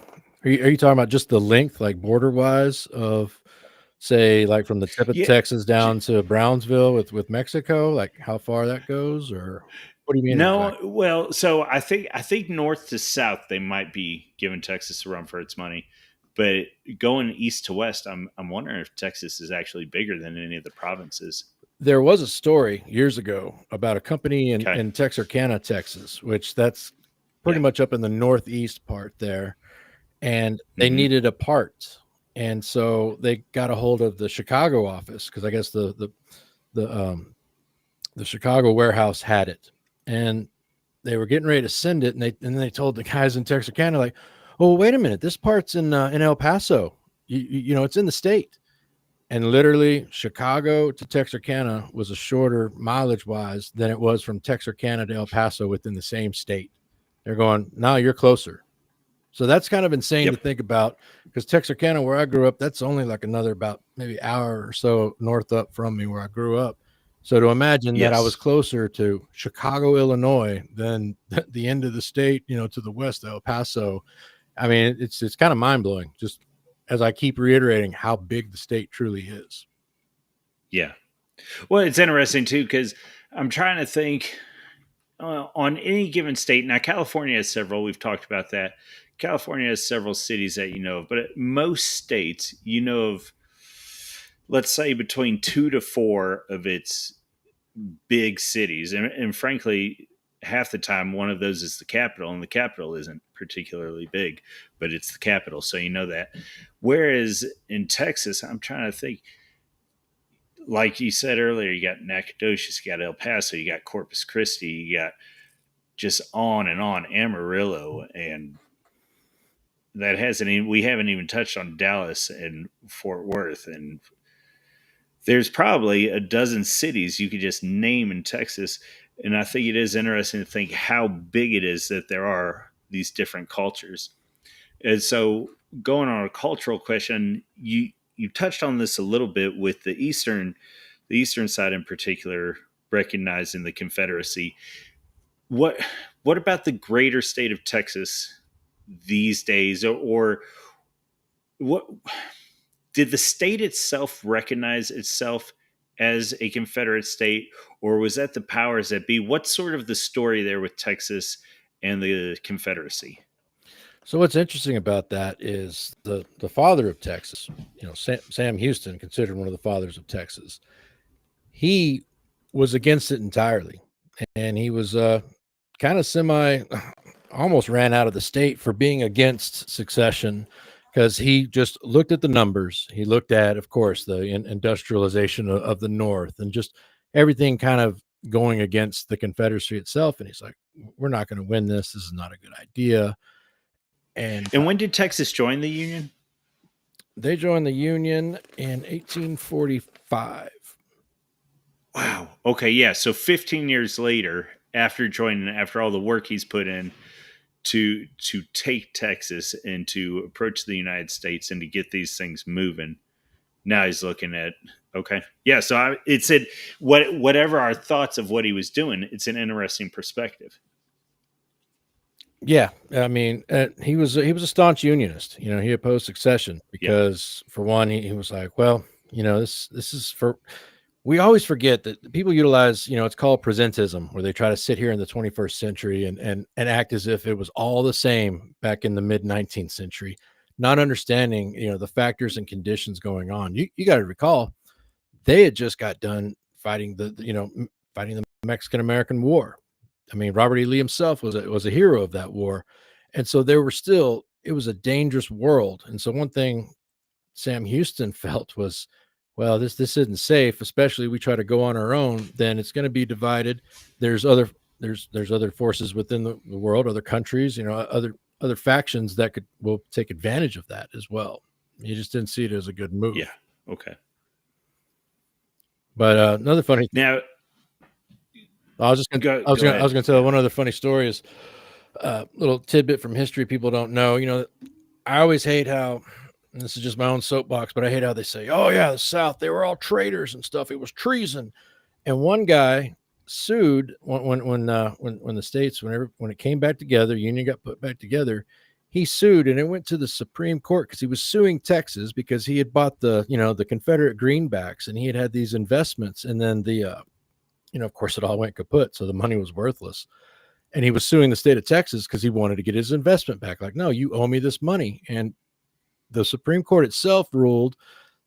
Are you talking about just the length, like border wise, of say, like from the tip of Yeah. Texas j- down to Brownsville with Mexico, like how far that goes, or what do you mean No, exactly? well, so I think north to south they might be giving Texas a run for its money, but going east to west, I'm wondering if Texas is actually bigger than any of the provinces. There was a story years ago about a company in Okay. Texarkana, Texas, which that's pretty Yeah. much up in the northeast part there, and they Hmm. needed a part, and so they got a hold of the Chicago office because I guess the the Chicago warehouse had it, and they were getting ready to send it, and they told the guys in Texarkana like, "Oh, wait a minute, this part's in El Paso. It's in the state." And literally, Chicago to Texarkana was a shorter mileage wise than it was from Texarkana to El Paso within the same state. They're going, "No, you're closer." So that's kind of insane to Yep. think about because Texarkana, where I grew up, that's only like another about maybe hour or so north up from me where I grew up. So to imagine that I was Yes. closer to Chicago, Illinois than the end of the state, to the west, El Paso. I mean, it's kind of mind blowing. Just as I keep reiterating how big the state truly is. Yeah. Well, it's interesting too because I'm trying to think on any given state. Now, California has several. We've talked about that. California has several cities that you know of, but at most states, you know of, let's say, between two to four of its big cities, and frankly, half the time one of those is the capital, and the capital isn't particularly big, but it's the capital, so you know that. Whereas in Texas, I'm trying to think, like you said earlier, you got Nacogdoches, you got El Paso, you got Corpus Christi, you got just on and on, Amarillo, and that hasn't even, we haven't even touched on Dallas and Fort Worth, and there's probably a dozen cities you could just name in Texas. And I think it is interesting to think how big it is that there are these different cultures. And so, going on a cultural question, you touched on this a little bit with the eastern side in particular, recognizing the Confederacy. What what about the greater state of Texas these days, or what did the state itself recognize itself as a Confederate state, or was that the powers that be? What's sort of the story there with Texas and the Confederacy? So what's interesting about that is the father of Texas, Sam Houston, considered one of the fathers of Texas. He was against it entirely, and he was kind of semi almost ran out of the state for being against secession because he just looked at the numbers. He looked at, of course, the industrialization of the North and just everything kind of going against the Confederacy itself. And he's like, we're not going to win this. This is not a good idea. And And when did Texas join the Union? they joined the Union in 1845. Wow. Okay, yeah. So 15 years later, after joining, after all the work he's put in to take Texas and to approach the United States and to get these things moving, now he's looking at, okay, yeah. So it's it. Whatever our thoughts of what he was doing, it's an interesting perspective. Yeah, I mean, he was a staunch Unionist. He opposed secession Yeah. because, for one, he was like, well, this is for. We always forget that people utilize, it's called presentism, where they try to sit here in the 21st century and act as if it was all the same back in the mid 19th century, not understanding, the factors and conditions going on. You got to recall they had just got done fighting fighting the Mexican American War. I mean, Robert E. Lee himself was a hero of that war, and so there were still, it was a dangerous world. And so one thing Sam Houston felt was, well, this isn't safe, especially we try to go on our own, then it's going to be divided. There's other forces within the world, other countries, other factions that will take advantage of that as well. You just didn't see it as a good move. Yeah. Okay. But another funny, Now, I was just gonna, I was going to tell one other funny story is a little tidbit from history people don't know. I always hate how, and this is just my own soapbox, but I hate how they say, "Oh yeah, the South, they were all traitors and stuff. It was treason." And one guy sued when the states, when it came back together, Union got put back together. He sued, and it went to the Supreme Court because he was suing Texas because he had bought the Confederate greenbacks and he had these investments, and then of course, it all went kaput, so the money was worthless. And he was suing the state of Texas because he wanted to get his investment back. Like, no, you owe me this money. And the Supreme Court itself ruled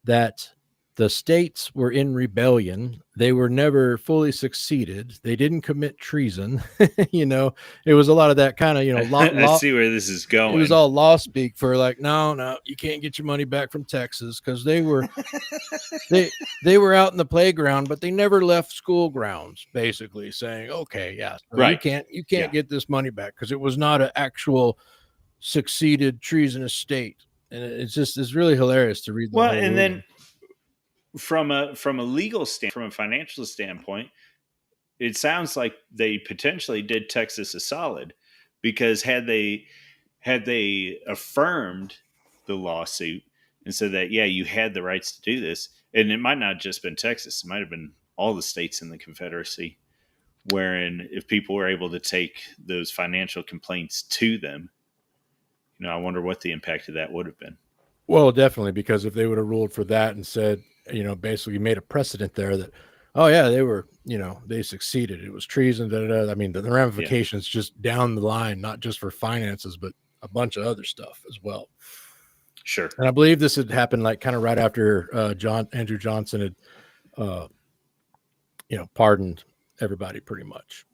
that the states were in rebellion. They were never fully succeeded. They didn't commit treason. It was a lot of that kind of, I see where this is going. It was all law speak for like, no, you can't get your money back from Texas because they were they were out in the playground, but they never left school grounds. Basically saying, okay, yeah, so right. you can't get this money back because it was not an actual succeeded treasonous state. And it's really hilarious to read. Well, and then from a legal stand, from a financial standpoint, it sounds like they potentially did Texas a solid, because had they affirmed the lawsuit and said that, yeah, you had the rights to do this, and it might not have just been Texas, it might have been all the states in the Confederacy, wherein if people were able to take those financial complaints to them, I wonder what the impact of that would have been. Well, definitely, because if they would have ruled for that and said, basically made a precedent there that, oh yeah, they were, they succeeded. It was treason. I mean, the ramifications just down the line, not just for finances, but a bunch of other stuff as well. Sure. And I believe this had happened like kind of right after Andrew Johnson had, pardoned everybody pretty much.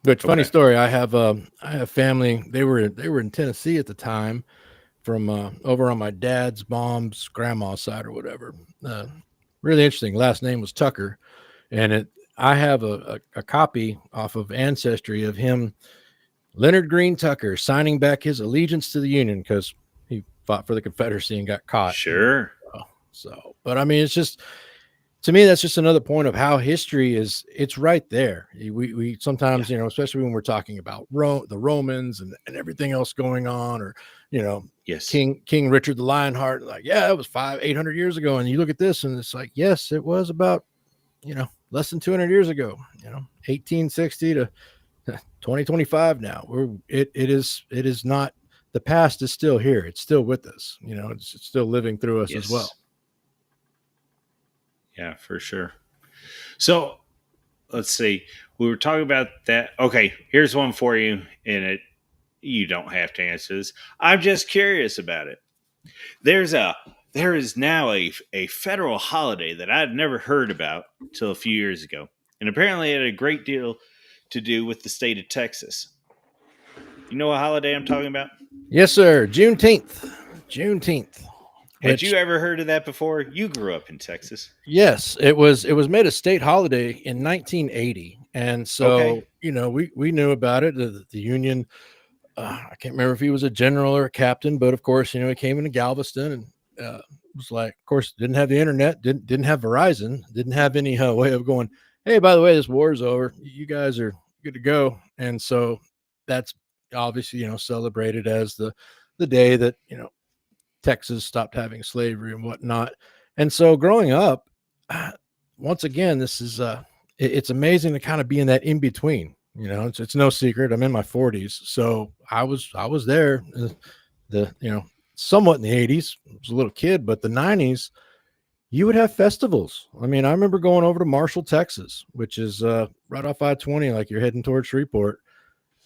Which funny Okay. story, I have family. They were in Tennessee at the time from over on my dad's mom's grandma's side or whatever. Uh, Really interesting. Last name was Tucker, and I have a copy off of Ancestry of him, Leonard Green Tucker, signing back his allegiance to the Union because he fought for the Confederacy and got caught. Sure. So, but I mean, it's just, to me, that's just another point of how history is. It's right there. We Yeah. sometimes, especially when we're talking about the Romans and everything else going on, or you know, Yes. King Richard the Lionheart, like, yeah, that was 800 years ago, and you look at this, and it's like, yes, it was about less than 200 years ago. 1860 to 2025 now. It is not, the past is still here. It's still with us. It's still living through us as well. Yes. Yeah, for sure. So let's see. We were talking about that. Okay, here's one for you, and you don't have to answer this. I'm just curious about it. There's a there is now a federal holiday that I'd never heard about till a few years ago, and apparently it had a great deal to do with the state of Texas. You know what holiday I'm talking about? Yes, sir. Juneteenth. Had Which, you ever heard of that before? You grew up in Texas. yes, it was made a state holiday in 1980, and Okay. so we knew about it. The Union. I can't remember if he was a general or a captain, but of course, he came into Galveston and was like, of course, didn't have the internet, didn't have Verizon, didn't have any way of going, hey, by the way, this war's over, you guys are good to go, and so that's obviously celebrated as the day that Texas stopped having slavery and whatnot. And so growing up, once again, this is it's amazing to kind of be in that in between. It's no secret. I'm in my 40s, so I was there. The somewhat in the 80s. I was a little kid, but the 90s, you would have festivals. I mean, I remember going over to Marshall, Texas, which is right off I-20, like you're heading towards Shreveport,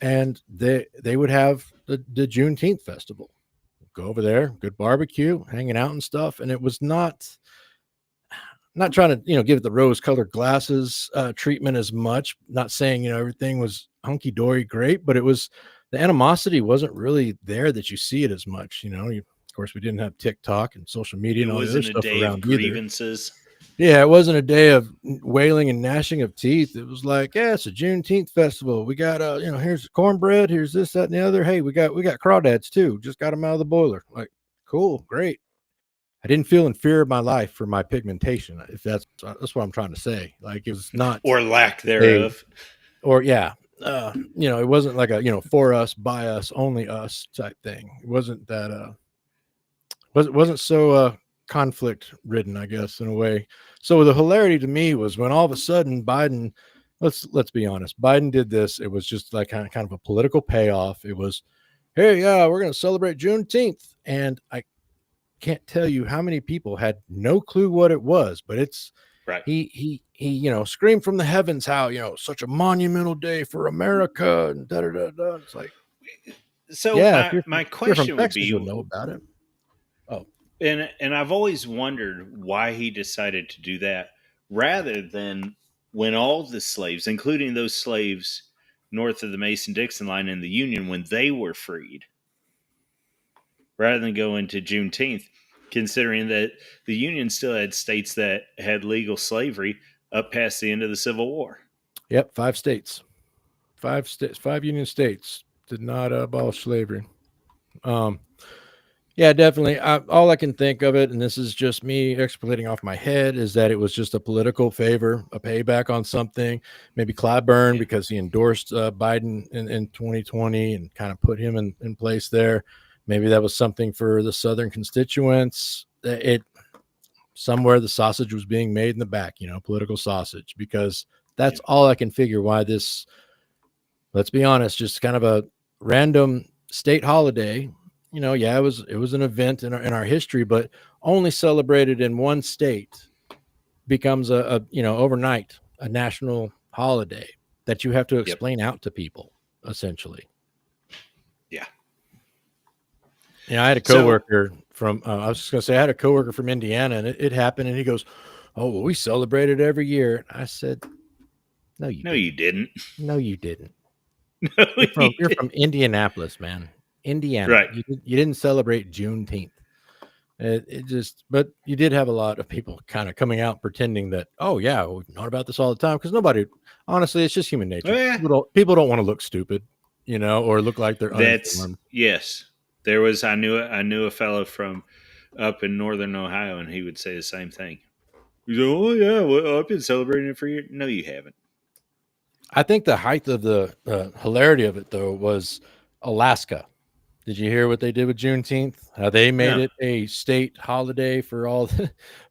and they would have the Juneteenth festival. Go over there, good barbecue, hanging out and stuff. And it was not trying to give it the rose colored glasses treatment as much. Not saying everything was hunky dory great, but it was, the animosity wasn't really there that you see it as much. Of course, we didn't have TikTok and social media It and all the other wasn't a stuff day of around either. grievances. Yeah, it wasn't a day of wailing and gnashing of teeth. It was like, yeah, it's a Juneteenth festival. We got here's cornbread, here's this, that, and the other. Hey, we got crawdads too. Just got them out of the boiler. Like, cool, great. I didn't feel in fear of my life for my pigmentation. If that's what I'm trying to say. Like, it was not Or lack a, thereof. or yeah, it wasn't like a for us, by us, only us type thing. It wasn't that wasn't so conflict ridden, I guess, in a way. So the hilarity to me was when all of a sudden Biden, let's be honest, Biden did this. It was just like kind of a political payoff. It was, hey, yeah, we're going to celebrate Juneteenth, and I can't tell you how many people had no clue what it was, but it's Right. he screamed from the heavens how such a monumental day for America and da da da da. It's like, So yeah, if my you're from question would Texas, be, you'll know about it. Oh, and I've always wondered why he decided to do that rather than when all the slaves, including those slaves north of the Mason-Dixon line in the Union, when they were freed, rather than go into Juneteenth, considering that the Union still had states that had legal slavery up past the end of the Civil War. yep, 5 states. 5 states, 5 Union states did not abolish slavery. Um, yeah, definitely. All I can think of it, and this is just me extrapolating off my head, is that it was just a political favor, a payback on something. Maybe Clyburn, Yeah. because he endorsed Biden in 2020 and kind of put him in place there. Maybe that was something for the Southern constituents. It somewhere the sausage was being made in the back, political sausage, because Yeah. that's all I can figure why this, let's be honest, just kind of a random state holiday. Yeah, it was an event in our history, but only celebrated in one state becomes a overnight a national holiday that you have to Yep. explain out to people, essentially. Yeah. I had a So coworker from I was just gonna say, I had a coworker from Indiana, and it happened, and he goes, "Oh, well, we celebrate it every year." I said, No, you No, you didn't. didn't. No, you didn't. No, You're you from you're didn't. from Indianapolis, man. Indiana. Right. You didn't celebrate Juneteenth. It just, but you did have a lot of people kind of coming out pretending that, oh yeah, we've known about this all the time, because nobody, honestly, it's just human Oh nature. yeah. People don't want to look stupid, or look like they're That's uninformed. yes. There was I knew a fellow from up in northern Ohio, and he would say the same thing. He's like, "Oh yeah, well, I've been celebrating it for years." No, you haven't. I think the height of the hilarity of it though was Alaska. Did you hear what they did with Juneteenth? How they made No. it a state holiday for all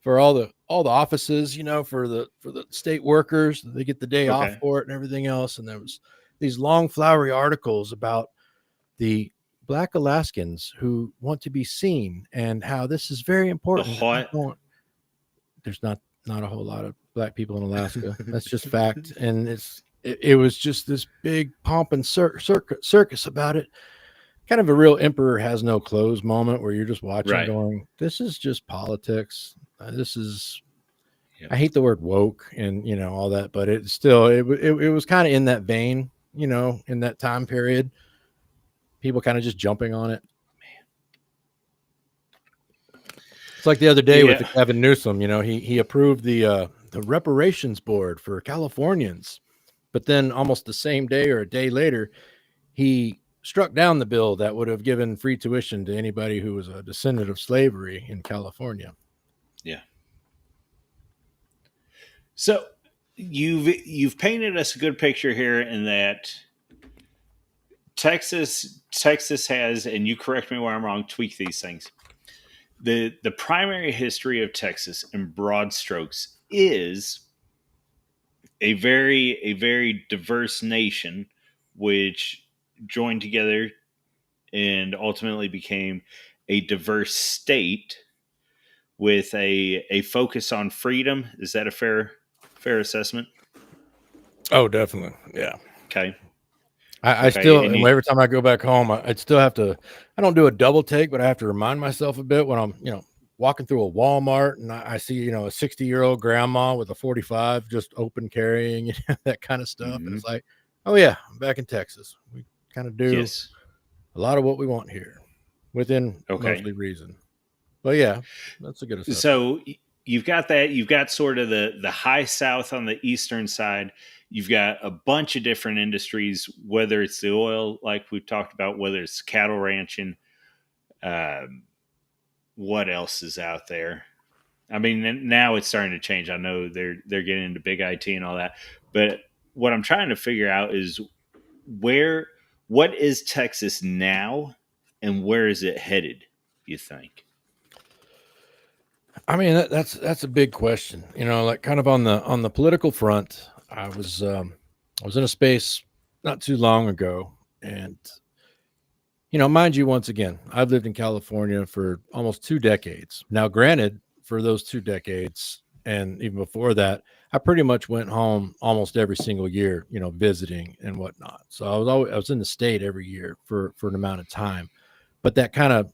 for all the offices, for the state workers. They get the day off Okay. for it and everything else. And there was these long flowery articles about the Black Alaskans who want to be seen and how this is very The important. hot. There's not a whole lot of Black people in Alaska. That's just fact. And it was just this big pomp and circus about it, kind of a real emperor has no clothes moment where you're just watching Right. going, this is just politics. This is, Yep. I hate the word woke and, all that, but it's still, it was kind of in that vein, in that time period, people kind of just jumping on it. It's like the other day with Yeah. the Gavin Newsom, he approved the reparations board for Californians, but then almost the same day or a day later, he struck down the bill that would have given free tuition to anybody who was a descendant of slavery in California. Yeah. So you've painted us a good picture here in that Texas has, and you correct me where I'm wrong, tweak these things. The primary history of Texas in broad strokes is a very diverse nation which joined together and ultimately became a diverse state with a focus on freedom. Is that a fair assessment? Oh, definitely. Yeah. Okay. I Okay. still, And and you every time I go back home, I'd still have to, I don't do a double take, but I have to remind myself a bit when I'm, walking through a Walmart and I see, a 60-year-old grandma with a 45 just open carrying, that kind of stuff. And mhm. it's like, oh, yeah, I'm back in Texas. We kind of do Yes. a lot of what we want here within Okay. mostly reason. But yeah, that's a good assessment. So you've got that. You've got sort of the high south on the eastern side. You've got a bunch of different industries, whether it's the oil, like we've talked about, whether it's cattle ranching. Um, what else is out there? I mean, now it's starting to change. I know they're getting into big IT and all that, but what I'm trying to figure out is where what is Texas now, and where is it headed? You think? I mean, that's a big question. Like kind of on the political front, I was in a space not too long ago, and mind you, once again, I've lived in California for almost 2 decades. Now, granted, for those 2 decades and even before that, I pretty much went home almost every single year, visiting and whatnot. So I was in the state every year for an amount of time, but that kind of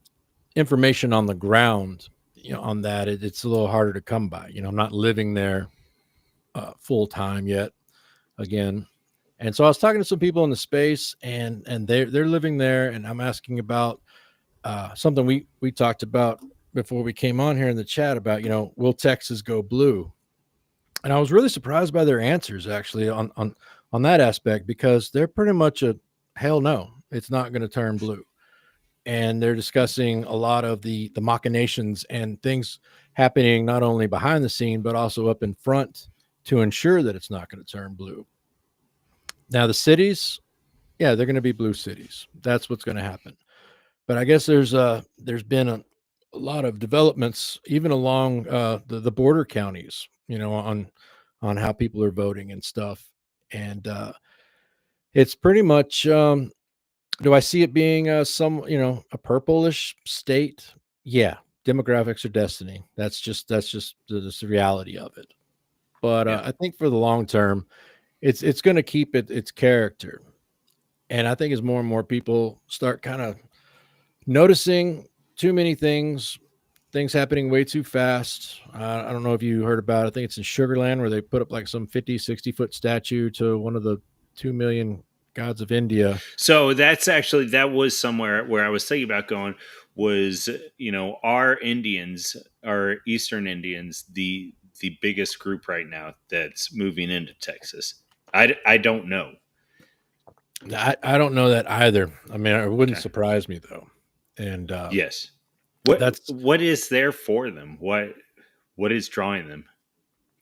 information on the ground, on that, it's a little harder to come by. I'm not living there full time yet again. And so I was talking to some people in the space, and they're living there, and I'm asking about something we talked about before we came on here in the chat about, will Texas go blue? And I was really surprised by their answers actually on that aspect, because they're pretty much a hell no, it's not going to turn blue. And they're discussing a lot of the machinations and things happening not only behind the scene but also up in front to ensure that it's not going to turn blue. Now the cities, yeah, they're going to be blue cities. That's what's going to happen. But I guess there's been a lot of developments even along the border counties, on how people are voting and stuff. And it's pretty much, do I see it being a purplish state? Yeah, demographics are destiny. That's just the reality of it. But Yeah. I think for the long term, it's going to keep its character. And I think as more and more people start kind of noticing too many things things happening way too fast. I don't know if you heard about it. I think it's in Sugarland where they put up like some 50, 60-foot statue to one of the 2 million gods of India. So that's actually that was somewhere where I was thinking about going. Was our Indians, our Eastern Indians, the biggest group right now that's moving into Texas? I don't know. I don't know that either. I mean, it wouldn't Okay. surprise me though. And Yes. What that's what is there for them? What is drawing them?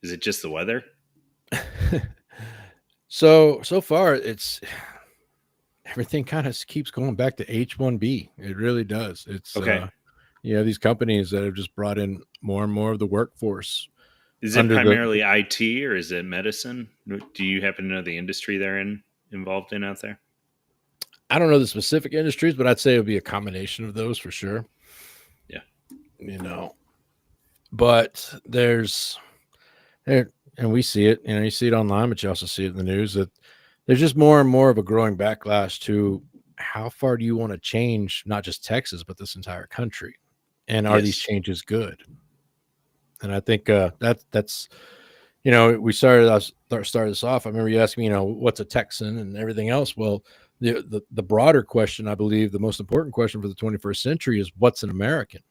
Is it just the weather? so far it's everything kind of keeps going back to H-1B. It really does. It's Okay. these companies that have just brought in more and more of the workforce Is it under the primarily IT or is it medicine? Do you happen to know the industry they're involved in out there? I don't know the specific industries, but I'd say it would be a combination of those for sure. Yeah. You know, but there's there, and we see it. You see it online, but you also see it in the news that there's just more and more of a growing backlash to how far do you want to change not just Texas but this entire country, and are these Yes. changes good? And I think that's we started this off. I remember you asking me, what's a Texan and everything else. Well, the broader question, I believe, the most important question for the 21st century is what's an American?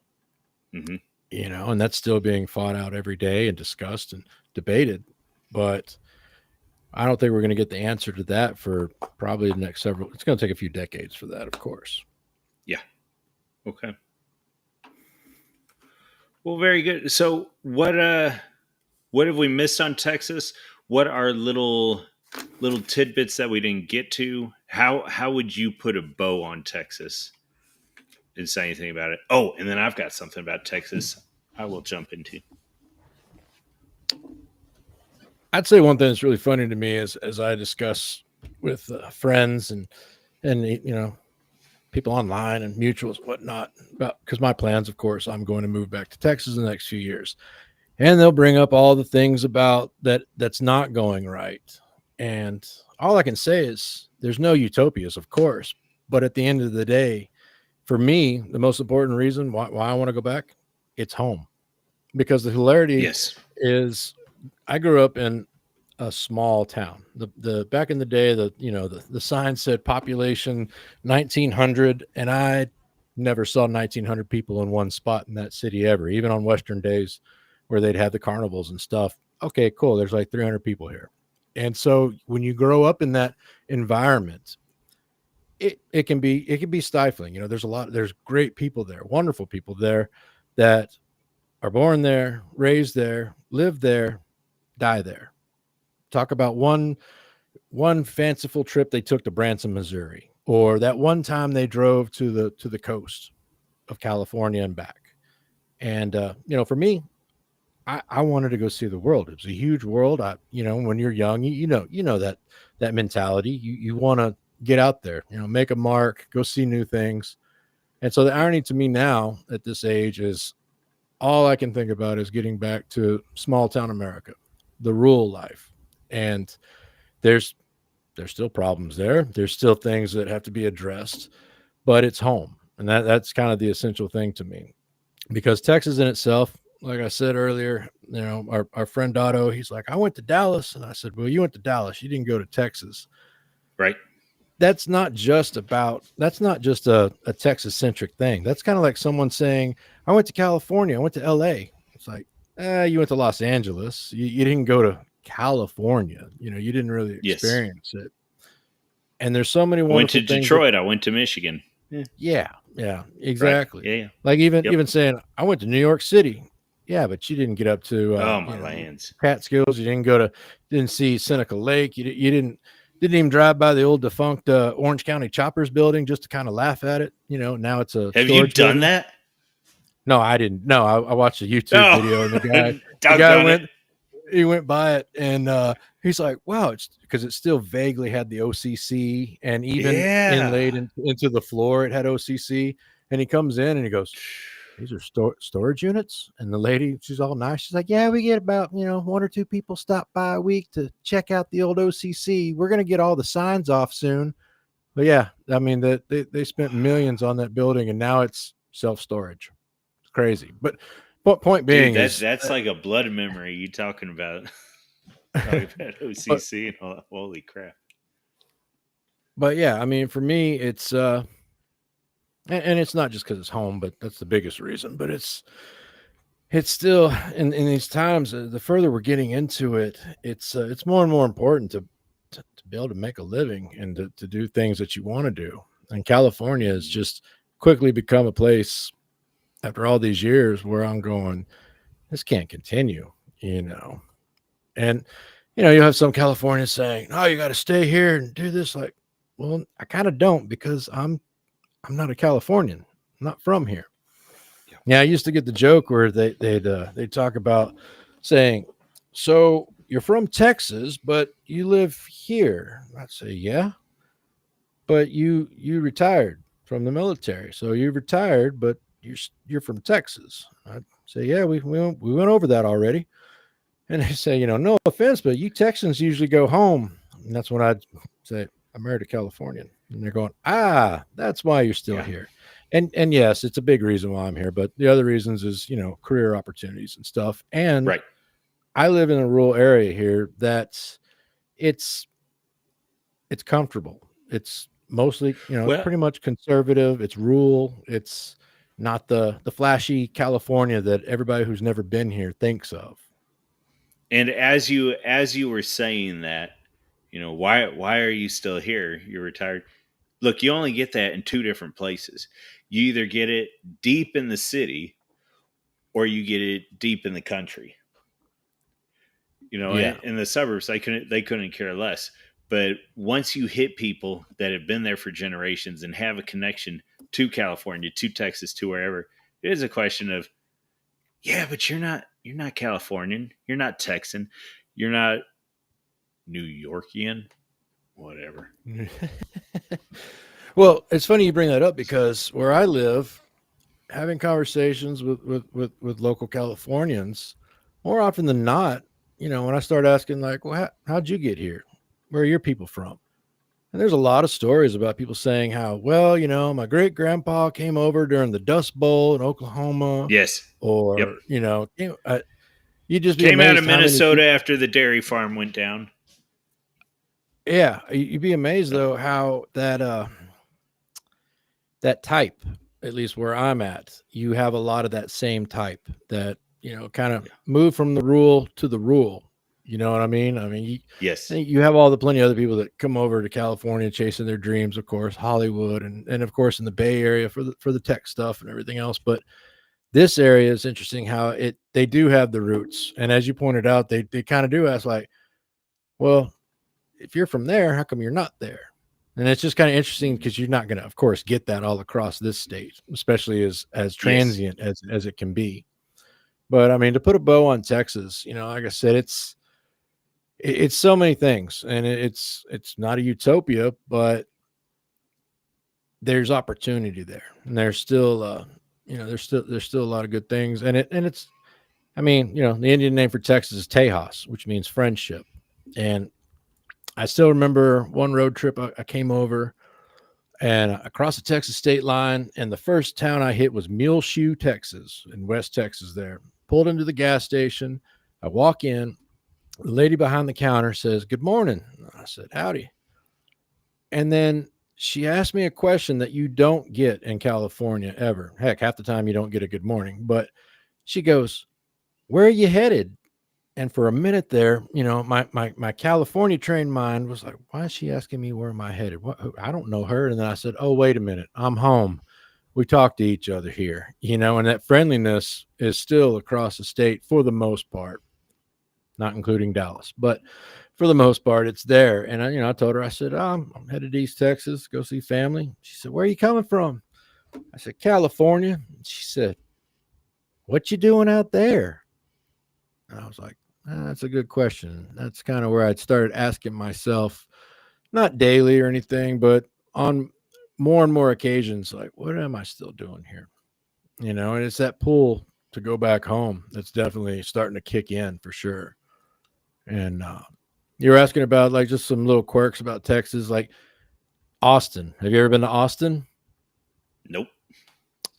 Hmm. And that's still being fought out every day and discussed and debated. But I don't think we're going to get the answer to that for probably the next several. It's going to take a few decades for that, of course. Yeah. Okay. Well, very good. So, what have we missed on Texas? What are little tidbits that we didn't get to? How would you put a bow on Texas and say anything about it? Oh, and then I've got something about Texas I will jump into. I'd say one thing that's really funny to me is as I discuss with friends and people online and mutuals and whatnot about because my plans, of course, I'm going to move back to Texas in the next few years, and they'll bring up all the things about that's not going right, and all I can say is there's no utopias, of course, but at the end of the day, for me, the most important reason why I want to go back, it's home, because the hilarity Yes. is I grew up in a small town. The back in the day, the sign said population 1900, and I never saw 1900 people in one spot in that city ever, even on Western days where they'd have the carnivals and stuff. Okay, cool. There's like 300 people here. And so when you grow up in that environment, it can be stifling. There's great people there, wonderful people there that are born there, raised there, live there, die there. Talk about one fanciful trip they took to Branson, Missouri, or that one time they drove to the coast of California and back. And for me, I wanted to go see the world. It was a huge world. When you're young, you know that mentality. You want to get out there, make a mark, go see new things. And so the irony to me now at this age is all I can think about is getting back to small town America, the rural life. And there's there's still problems there. There's still things that have to be addressed, but it's home. And that's kind of the essential thing to me. Because Texas in itself, like I said earlier, our friend Otto, he's like, I went to Dallas. And I said, well, you went to Dallas. You didn't go to Texas. Right. That's not just a Texas centric thing. That's kind of like someone saying, I went to California. I went to LA. It's like, you went to Los Angeles. You didn't go to California. You didn't really Yes. experience it. And there's so many I went to wonderful things that, Detroit. I went to Michigan. Yeah. yeah, Right. exactly. Yeah. Yeah. Like even Yep. even saying I went to New York City. Yeah, but you didn't get up to Oh my lands. Catskills. You didn't see Seneca Lake. You didn't even drive by the old defunct Orange County Choppers building just to kind of laugh at it. Now it's a Have you storage done building. that? No, I didn't. No, I watched a YouTube No. video and the guy Doggone it. went by it and he's like, wow, it's because it still vaguely had the OCC and even inlaid Yeah. into the floor, it had OCC. And he comes in and he goes, these are storage units. And the lady, she's all nice. She's like, yeah, we get about, one or two people stop by a week to check out the old OCC. We're going to get all the signs off soon. But yeah, I mean, they spent millions on that building and now it's self-storage. It's crazy. But point Dude, being is, that's like a blood memory you talking about. Talking about but OCC and all that. Holy crap. but yeah, I mean, for me, it's and it's not just because it's home, but that's the biggest reason. But it's still in these times, the further we're getting into it, it's more and more important to be able to make a living and to do things that you want to do. And California has Mm, just quickly become a place after all these years where I'm going, this can't continue, you know. And you have some Californians saying, "Oh, you got to stay here and do this." Like, well, I kind of don't because I'm not a Californian. I'm not from here. yeah. Yeah, I used to get the joke where they'd talk about saying, "So you're from Texas, but you live here." I'd say, "Yeah, but you retired from the military, so you retired, but you're from Texas." I'd say, "Yeah, we went over that already." And they say, "No offense, but you Texans usually go home." And that's when I'd say, "I married a Californian." And they're going, "Ah, that's why you're still Yeah. here." And yes, it's a big reason why I'm here. But the other reasons is, career opportunities and stuff. And Right. I live in a rural area here that's it's it's comfortable. It's mostly, it's Well, pretty much conservative. It's rural. It's not the flashy California that everybody who's never been here thinks of. and as you were saying that, why are you still here? You're retired. Look, you only get that in two different places. You either get it deep in the city or you get it deep in the country. Yeah. In the suburbs, they couldn't care less. But once you hit people that have been there for generations and have a connection to California, to Texas, to wherever, it is a question of, yeah, but you're not Californian, you're not Texan, you're not New Yorkian, whatever. Well, it's funny you bring that up because where I live, having conversations with local Californians, more often than not, when I start asking like, "Well, how'd you get here? Where are your people from?" And there's a lot of stories about people saying how, well, my great grandpa came over during the Dust Bowl in Oklahoma, Yes. Yep. or you'd just be Came out of amazed how many Minnesota people. after the dairy farm went down. Yeah, you'd be amazed Yep. though how that type, at least where I'm at, you have a lot of that same type that, kind of Yeah. move from the rural to the rural. You know what I mean? I mean, Yes. you have all the plenty of other people that come over to California chasing their dreams, of course, Hollywood and of course in the Bay Area for the tech stuff and everything else. But this area is interesting how they do have the roots. And as you pointed out, they kind of do ask like, well, if you're from there, how come you're not there? And it's just kind of interesting Mhm. because you're not going to, of course, get that all across this state, especially as Yes. transient as it can be. But I mean, to put a bow on Texas, like I said, it's so many things, and it's not a utopia, but there's opportunity there, and there's still there's still a lot of good things, and it's I mean, the Indian name for Texas is Tejas, which means friendship, and I still remember one road trip I came over and across the Texas state line. And the first town I hit was Muleshoe, Texas, in West Texas. There, pulled into the gas station. I walk in. The lady behind the counter says, "Good morning." I said, "Howdy." And then she asked me a question that you don't get in California ever. Heck, half the time you don't get a good morning. But she goes, "Where are you headed?" And for a minute there, my California trained mind was like, why is she asking me where am I headed? What? I don't know her. And then I said, oh, wait a minute. I'm home. We talk to each other here, and that friendliness is still across the state for the most part, not including Dallas, but for the most part, it's there. And I told her, I said, I'm headed to East Texas, go see family. She said, where are you coming from? I said, California. She said, what you doing out there? And I was like, that's a good question. That's kind of where I'd started asking myself, not daily or anything, but on more and more occasions, like, what am I still doing here? And it's that pull to go back home that's definitely starting to kick in for sure. And you were asking about like just some little quirks about Texas, like Austin. Have you ever been to Austin? Nope.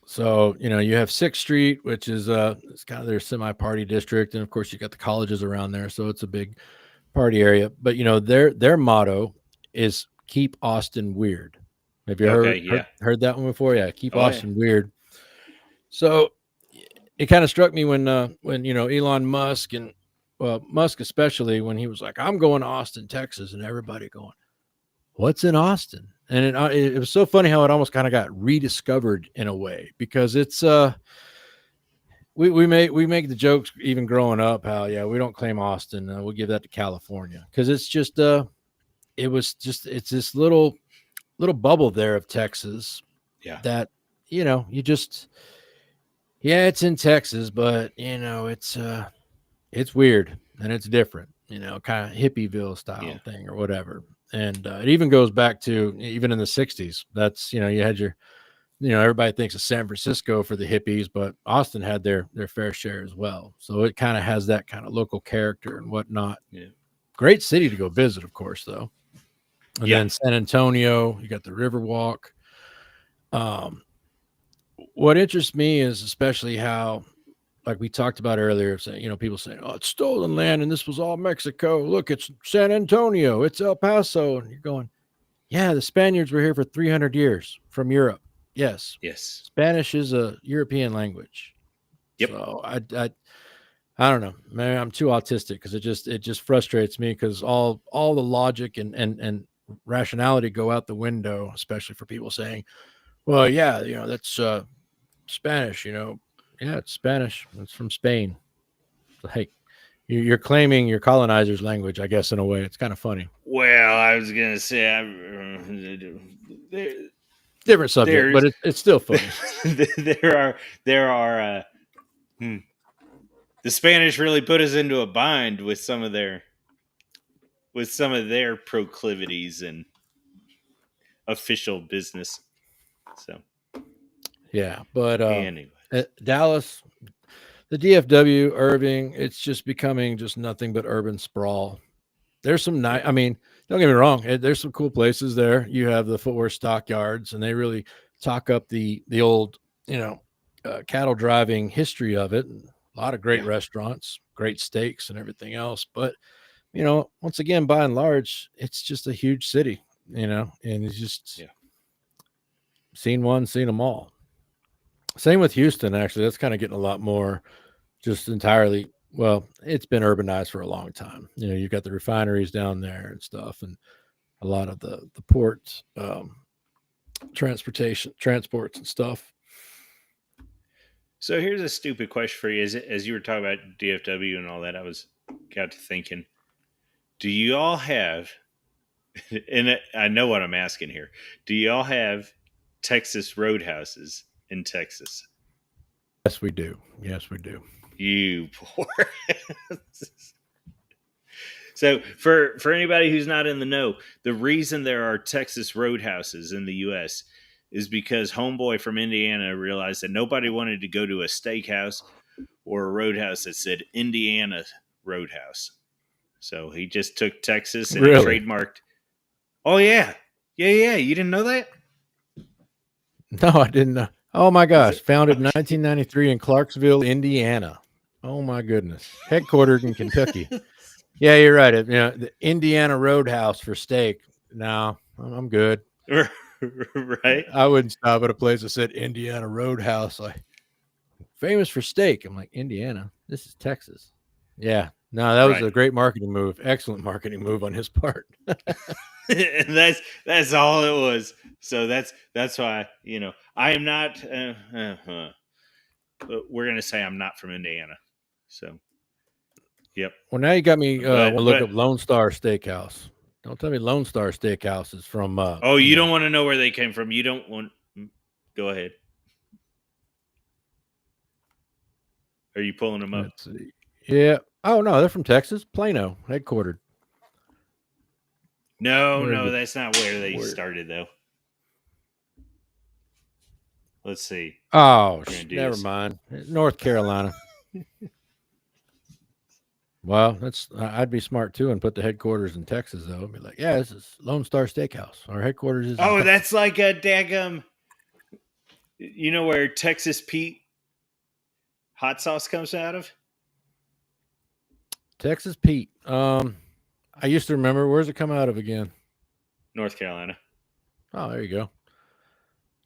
So, you have 6th Street, which is it's kind of their semi-party district, and of course you got the colleges around there, so it's a big party area. But their motto is keep Austin weird. Have you Okay, heard heard, yeah. heard that one before? Yeah, keep Oh yeah. Austin weird. So it kind of struck me when Elon Musk and Musk especially when he was like, I'm going to Austin, Texas, and everybody going, what's in Austin? And it was so funny how it almost kind of got rediscovered in a way, because it's we make the jokes even growing up how, yeah, we don't claim Austin, we'll give that to California, because it's just it's this little bubble there of Texas Yeah. that you just, yeah, it's in Texas, but it's weird and it's different, kind of hippieville Yeah. style thing or whatever. And it even goes back to even in the 60s. That's, you had your, everybody thinks of San Francisco for the hippies, but Austin had their fair share as well. So it kind of has that kind of local character and whatnot. Yeah. Great city to go visit, of course, though. And Yeah. then San Antonio, you got the Riverwalk. Um, what interests me is especially how, like we talked about earlier, saying, people saying, oh, it's stolen land and this was all Mexico. Look, it's San Antonio, it's El Paso. And you're going, yeah, the Spaniards were here for 300 years from Europe. Yes. Yes. Spanish is a European language. Yep. So I don't know. Maybe I'm too autistic, because it just frustrates me, because all the logic and rationality go out the window, especially for people saying, well, yeah, that's Spanish, yeah, it's Spanish. It's from Spain. Like, you're claiming your colonizer's language, I guess, in a way. It's kind of funny. Well, I was gonna say, Different subject, but there's it's still funny. there are hmm, the Spanish really put us into a bind with some of their proclivities and official business. So, Yeah, but anyways, Dallas, the DFW, Irving, it's just becoming just nothing but urban sprawl. There's some nice, yeah, I mean, don't get me wrong, there's some cool places there. You have the footwear stockyards, and they really talk up the old, cattle driving history of it. And a lot of great yeah, restaurants, great steaks, and everything else. But once again, by and large, it's just a huge city, and it's just yeah. seen one, seen them all. Same with Houston, actually. That's kind of getting a lot more just entirely. Well, it's been urbanized for a long time. You've got the refineries down there and stuff, and a lot of the ports, transports and stuff. So here's a stupid question for you. As you were talking about DFW and all that, got to thinking: do you all have? And I know what I'm asking here. Do you all have Texas roadhouses in Texas? Yes, we do. Yes, we do. You poor. So for anybody who's not in the know, the reason there are Texas roadhouses in the U.S. is because homeboy from Indiana realized that nobody wanted to go to a steakhouse or a roadhouse that said Indiana Roadhouse. So he just took Texas and he Really? trademarked. Oh yeah, yeah. You didn't know that? No, I didn't know. Oh my Is gosh. it Founded in okay? 1993 in Clarksville, Indiana. Oh my goodness. Headquartered in Kentucky. Yeah, you're right. The Indiana Roadhouse for steak. No, I'm good. Right? I wouldn't stop at a place that said Indiana Roadhouse, like famous for steak. I'm like, Indiana? This is Texas. Yeah. No, that was Right. a great marketing move. Excellent marketing move on his part. And that's all it was. So that's why I am not. We're gonna say I'm not from Indiana. So yep. Well, now you got me want to look But up Lone Star Steakhouse. Don't tell me Lone Star Steakhouse is from oh, you don't want to know where they came from. You don't want. Go ahead. Are you pulling them up? let's see. Yeah. Oh no, they're from Texas, Plano, headquartered. No, Where no, the that's not where they where? started though. Let's see. Oh, We're gonna do never this. mind. North Carolina. Well, that's I'd be smart too and put the headquarters in Texas though. I'd be like, yeah, this is Lone Star Steakhouse. Our headquarters is in Oh, Texas. that's like a daggum. You know where Texas Pete hot sauce comes out of? Texas Pete. I used to remember. Where's it come out of again? North Carolina. Oh, there you go.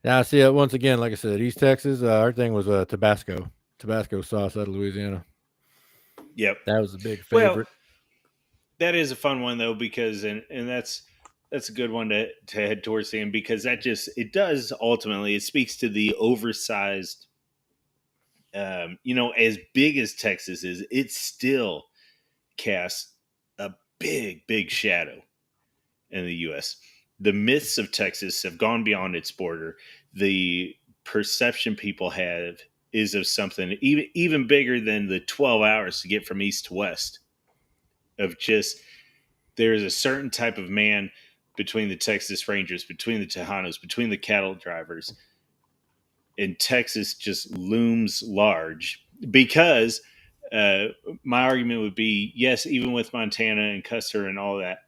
Yeah, see, once again, like I said, East Texas, our thing was Tabasco sauce out of Louisiana. Yep. That was a big Well, favorite. that is a fun one though because and that's a good one to head towards the end because that just it does ultimately it speaks to the oversized as big as Texas is, it still casts a big shadow in the US. The myths of Texas have gone beyond its border. The perception people have is of something even bigger than the 12 hours to get from east to west, of just there's a certain type of man between the Texas Rangers, between the Tejanos, between the cattle drivers, and Texas just looms large because uh, my argument would be yes, even with Montana and Custer and all that,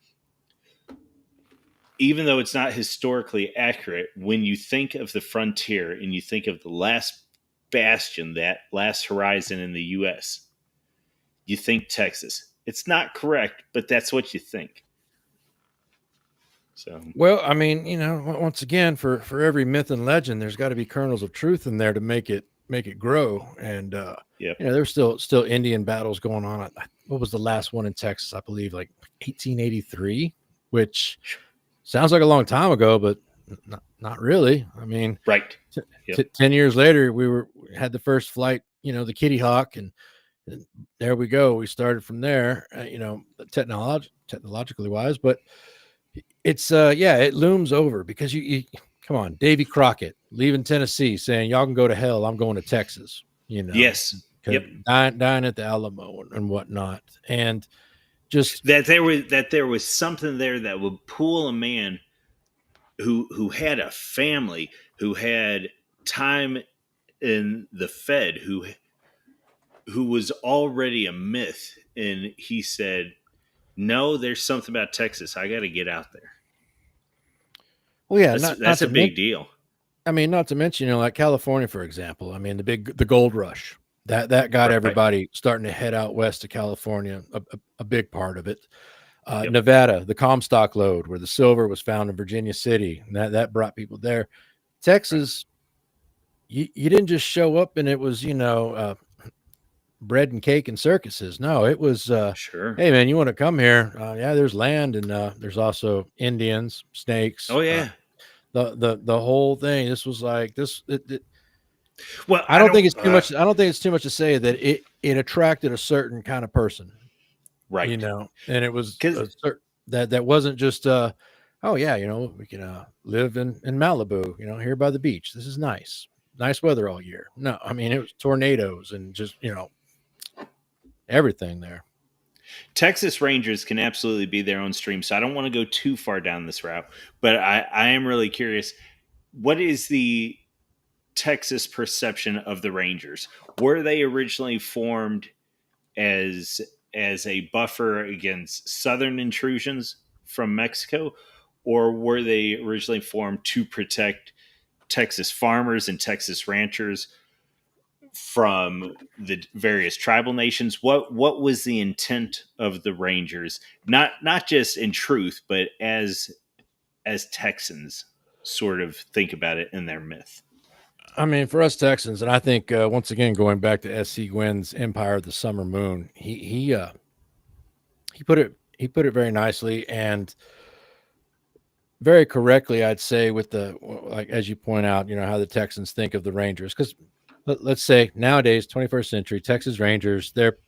even though it's not historically accurate, when you think of the frontier and you think of the last bastion, that last horizon in the U.S., you think Texas. It's not correct, but that's what you think. So, Well, I mean, once again, for every myth and legend, there's got to be kernels of truth in there to make it grow. And yep, there's still Indian battles going on. What was the last one in Texas? I believe like 1883, which sounds like a long time ago, but not really. I mean, right. Yep. 10 years later, we had the first flight. The Kitty Hawk, and there we go. We started from there. Technologically wise, but it's it looms over because you come on, Davy Crockett leaving Tennessee saying y'all can go to hell, I'm going to Texas, Yes. Yep. dying at the Alamo and whatnot, and just That there was something there that would pull a man who had a family, who had time in the Fed, who was already a myth, and he said, "No, there's something about Texas. I got to get out there." well, yeah, not That's a to big mention, deal. not to mention, like California, for example. I mean, the gold rush that got Right. everybody starting to head out west to California. A big part of it. Yep. Nevada, the Comstock lode, where the silver was found in Virginia City, and that brought people there. Right. Texas, you didn't just show up and it was bread and cake and circuses. No, it was Sure. hey man, you want to come here? Yeah, there's land, and there's also Indians, snakes, Oh yeah. the whole thing. This was like this. Well, I I don't don't. think it's too much. I don't think it's too much to say that it attracted a certain kind of person, Right. and it was Because a that wasn't just oh yeah, we can live in Malibu, here by the beach. This is nice weather all year. No, I mean it was tornadoes and just everything there. Texas Rangers can absolutely be their own stream, so I don't want to go too far down this route. But I am really curious. What is the Texas perception of the Rangers? Were they originally formed as a buffer against southern intrusions from Mexico, or were they originally formed to protect Texas farmers and Texas ranchers from the various tribal nations? What was the intent of the Rangers? Not just in truth, but as Texans sort of think about it in their myth. I mean, for us Texans, and I think once again going back to S.C. Gwynn's Empire of the Summer Moon, he put it very nicely and very correctly, I'd say, with the like as you point out, how the Texans think of the Rangers. Because let's say nowadays, 21st century, Texas Rangers, they're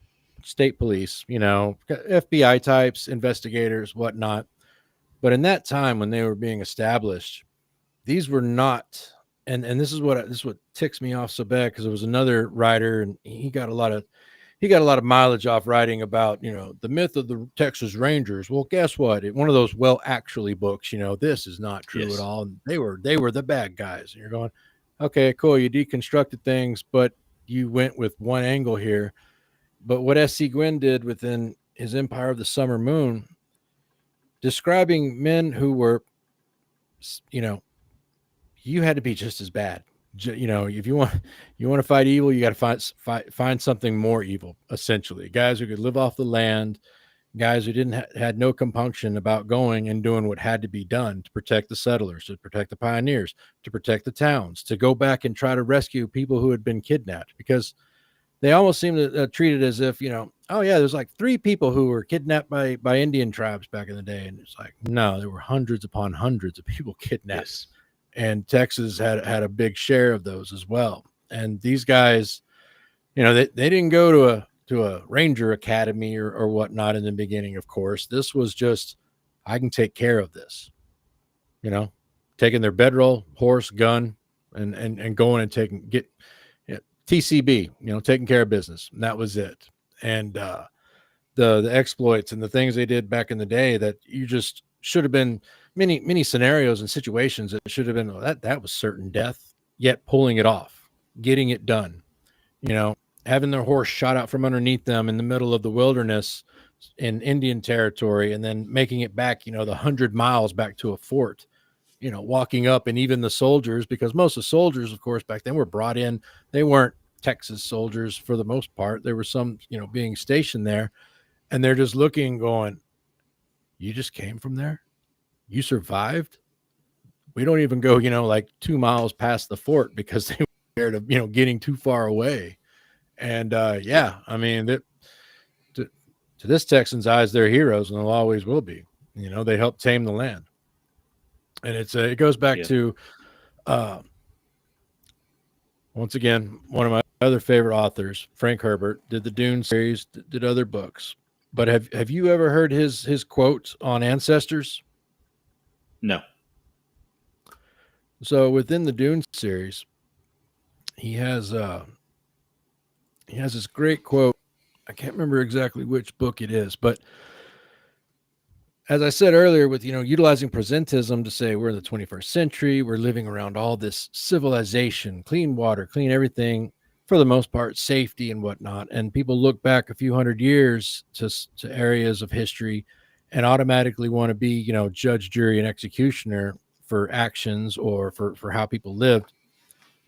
state police, FBI types, investigators, whatnot. But in that time when they were being established, these were not. And this is what ticks me off so bad, because it was another writer, and he got a lot of mileage off writing about the myth of the Texas Rangers. Well, guess what? One of those well actually books. This is not true at Yes. all. And they were the bad guys. And you're going, okay, cool. You deconstructed things, but you went with one angle here. But what S.C. Gwynn did within his Empire of the Summer Moon, describing men who were, you know, you had to be just as bad. If you want to fight evil, you got to find something more evil. Essentially, guys who could live off the land, guys who didn't had no compunction about going and doing what had to be done to protect the settlers, to protect the pioneers, to protect the towns, to go back and try to rescue people who had been kidnapped. Because they almost seem to treat it as if, oh yeah, there's like three people who were kidnapped by Indian tribes back in the day, and it's like, no, there were hundreds upon hundreds of people kidnapped, Yes. and Texas had a big share of those as well. And these guys, they didn't go to a ranger academy or whatnot in the beginning. Of course, this was just, I can take care of this. You know, taking their bedroll, horse, gun, and going and get TCB, taking care of business. And that was it. And the exploits and the things they did back in the day that you just should have been many scenarios and situations that should have been, that was certain death, yet pulling it off, getting it done, you know, having their horse shot out from underneath them in the middle of the wilderness in Indian territory, and then making it back, the 100 miles back to a fort, walking up. And even the soldiers, because most of the soldiers, of course, back then were brought in, they weren't Texas soldiers for the most part. There were some, being stationed there, and they're just looking, going, you just came from there? You survived? We don't even go, like 2 miles past the fort because they were scared of, getting too far away. And Yeah. yeah, I mean, to, to this Texan's eyes, they're heroes, and they'll always will be. They helped tame the land. And it goes back Yeah. to, uh, once again, one of my other favorite authors, Frank Herbert, did the Dune series, did other books. But have you ever heard his quotes on ancestors? No. So within the Dune series, he has uh he has this great quote. I can't remember exactly which book it is, but as I said earlier, with utilizing presentism to say we're in the 21st century, we're living around all this civilization, clean water, clean everything, for the most part, safety and whatnot. And people look back a few hundred years to areas of history and automatically want to be, judge, jury, and executioner for actions or for how people lived.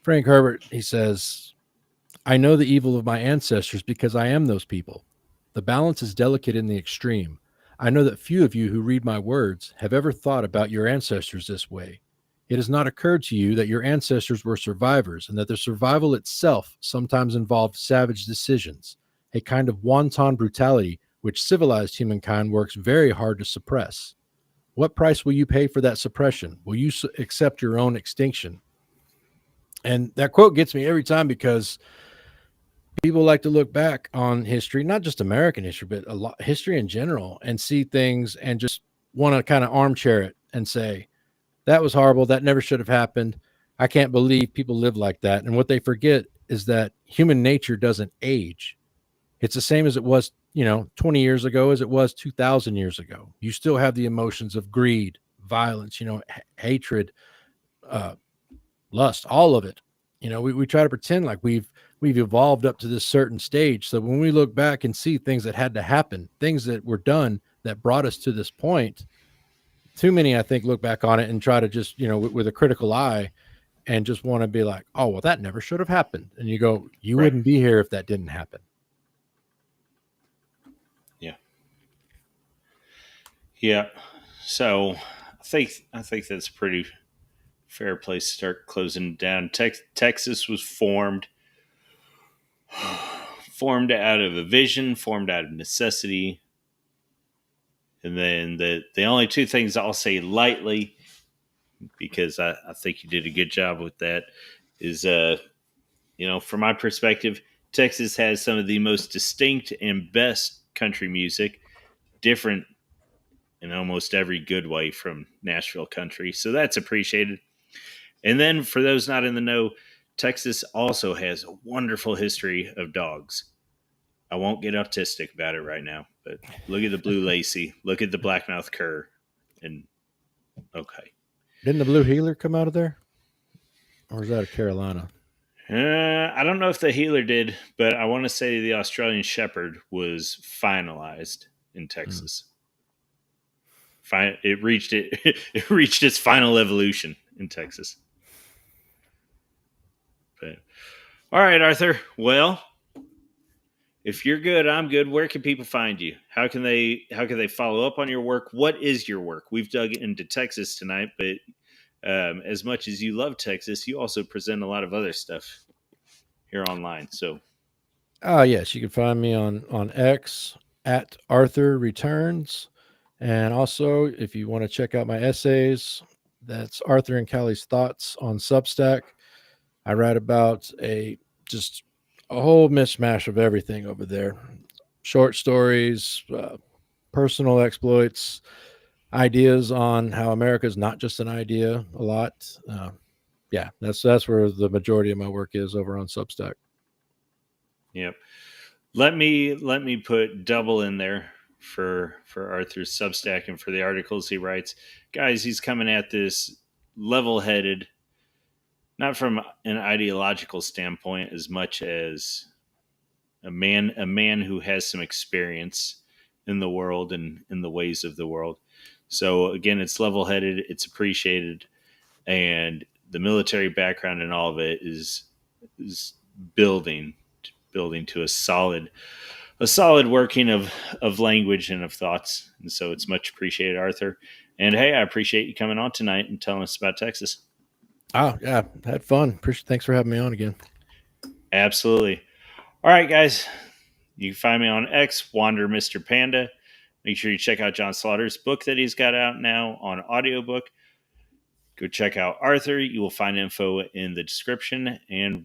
Frank Herbert, he says, I know the evil of my ancestors because I am those people. The balance is delicate in the extreme. I know that few of you who read my words have ever thought about your ancestors this way. It has not occurred to you that your ancestors were survivors and that their survival itself sometimes involved savage decisions, a kind of wanton brutality which civilized humankind works very hard to suppress. What price will you pay for that suppression? Will you accept your own extinction? And that quote gets me every time because people like to look back on history, not just American history, but a lot history in general, and see things and just want to kind of armchair it and say, that was horrible. That never should have happened. I can't believe people live like that. And what they forget is that human nature doesn't age. It's the same as it was, 20 years ago as it was 2,000 years ago. You still have the emotions of greed, violence, hatred, uh, lust, all of it. We try to pretend like we've evolved up to this certain stage. So when we look back and see things that had to happen, things that were done that brought us to this point, too many, I think, look back on it and try to just, with a critical eye and just want to be like, oh, well, that never should have happened. And you go, you Right. wouldn't be here if that didn't happen. Yeah. Yeah. So I think that's a pretty fair place to start closing down. Texas was formed out of a vision, formed out of necessity. And then the only two things I'll say lightly, because I think you did a good job with that, is from my perspective, Texas has some of the most distinct and best country music, different in almost every good way from Nashville country. So that's appreciated. And then for those not in the know, Texas also has a wonderful history of dogs. I won't get autistic about it right now, but look at the blue lacy, look at the blackmouth cur, and okay. Didn't the blue healer come out of there? Or is that a Carolina? I don't know if the healer did, but I want to say the Australian Shepherd was finalized in Mm. Texas. It reached it. It reached its final evolution in Texas. But all right, Arthur. Well, if you're good, I'm good. Where can people find you? How can they follow up on your work? What is your work? We've dug into Texas tonight, but as much as you love Texas, you also present a lot of other stuff here online. So Yes, you can find me on X at Arthur Returns, and also if you want to check out my essays, that's Arthur and Callie's Thoughts on Substack. I write about a just a whole mishmash of everything over there: short stories, personal exploits, ideas on how America is not just an idea. A lot. Yeah, that's where the majority of my work is over on Substack. yep. Let me put double in there for Arthur's Substack and for the articles he writes. Guys, he's coming at this level headed, not from an ideological standpoint as much as a man who has some experience in the world and in the ways of the world. So again, it's level headed, it's appreciated, and the military background and all of it is building building to a solid working of language and of thoughts. And so it's much appreciated, Arthur. And hey, I appreciate you coming on tonight and telling us about Texas. Oh yeah, had fun. Appreciate. Thanks for having me on again. Absolutely. All right, guys. You can find me on X, WanderMrPanda. Make sure you check out John Slaughter's book that he's got out now on audiobook. Go check out Arthur. You will find info in the description. And we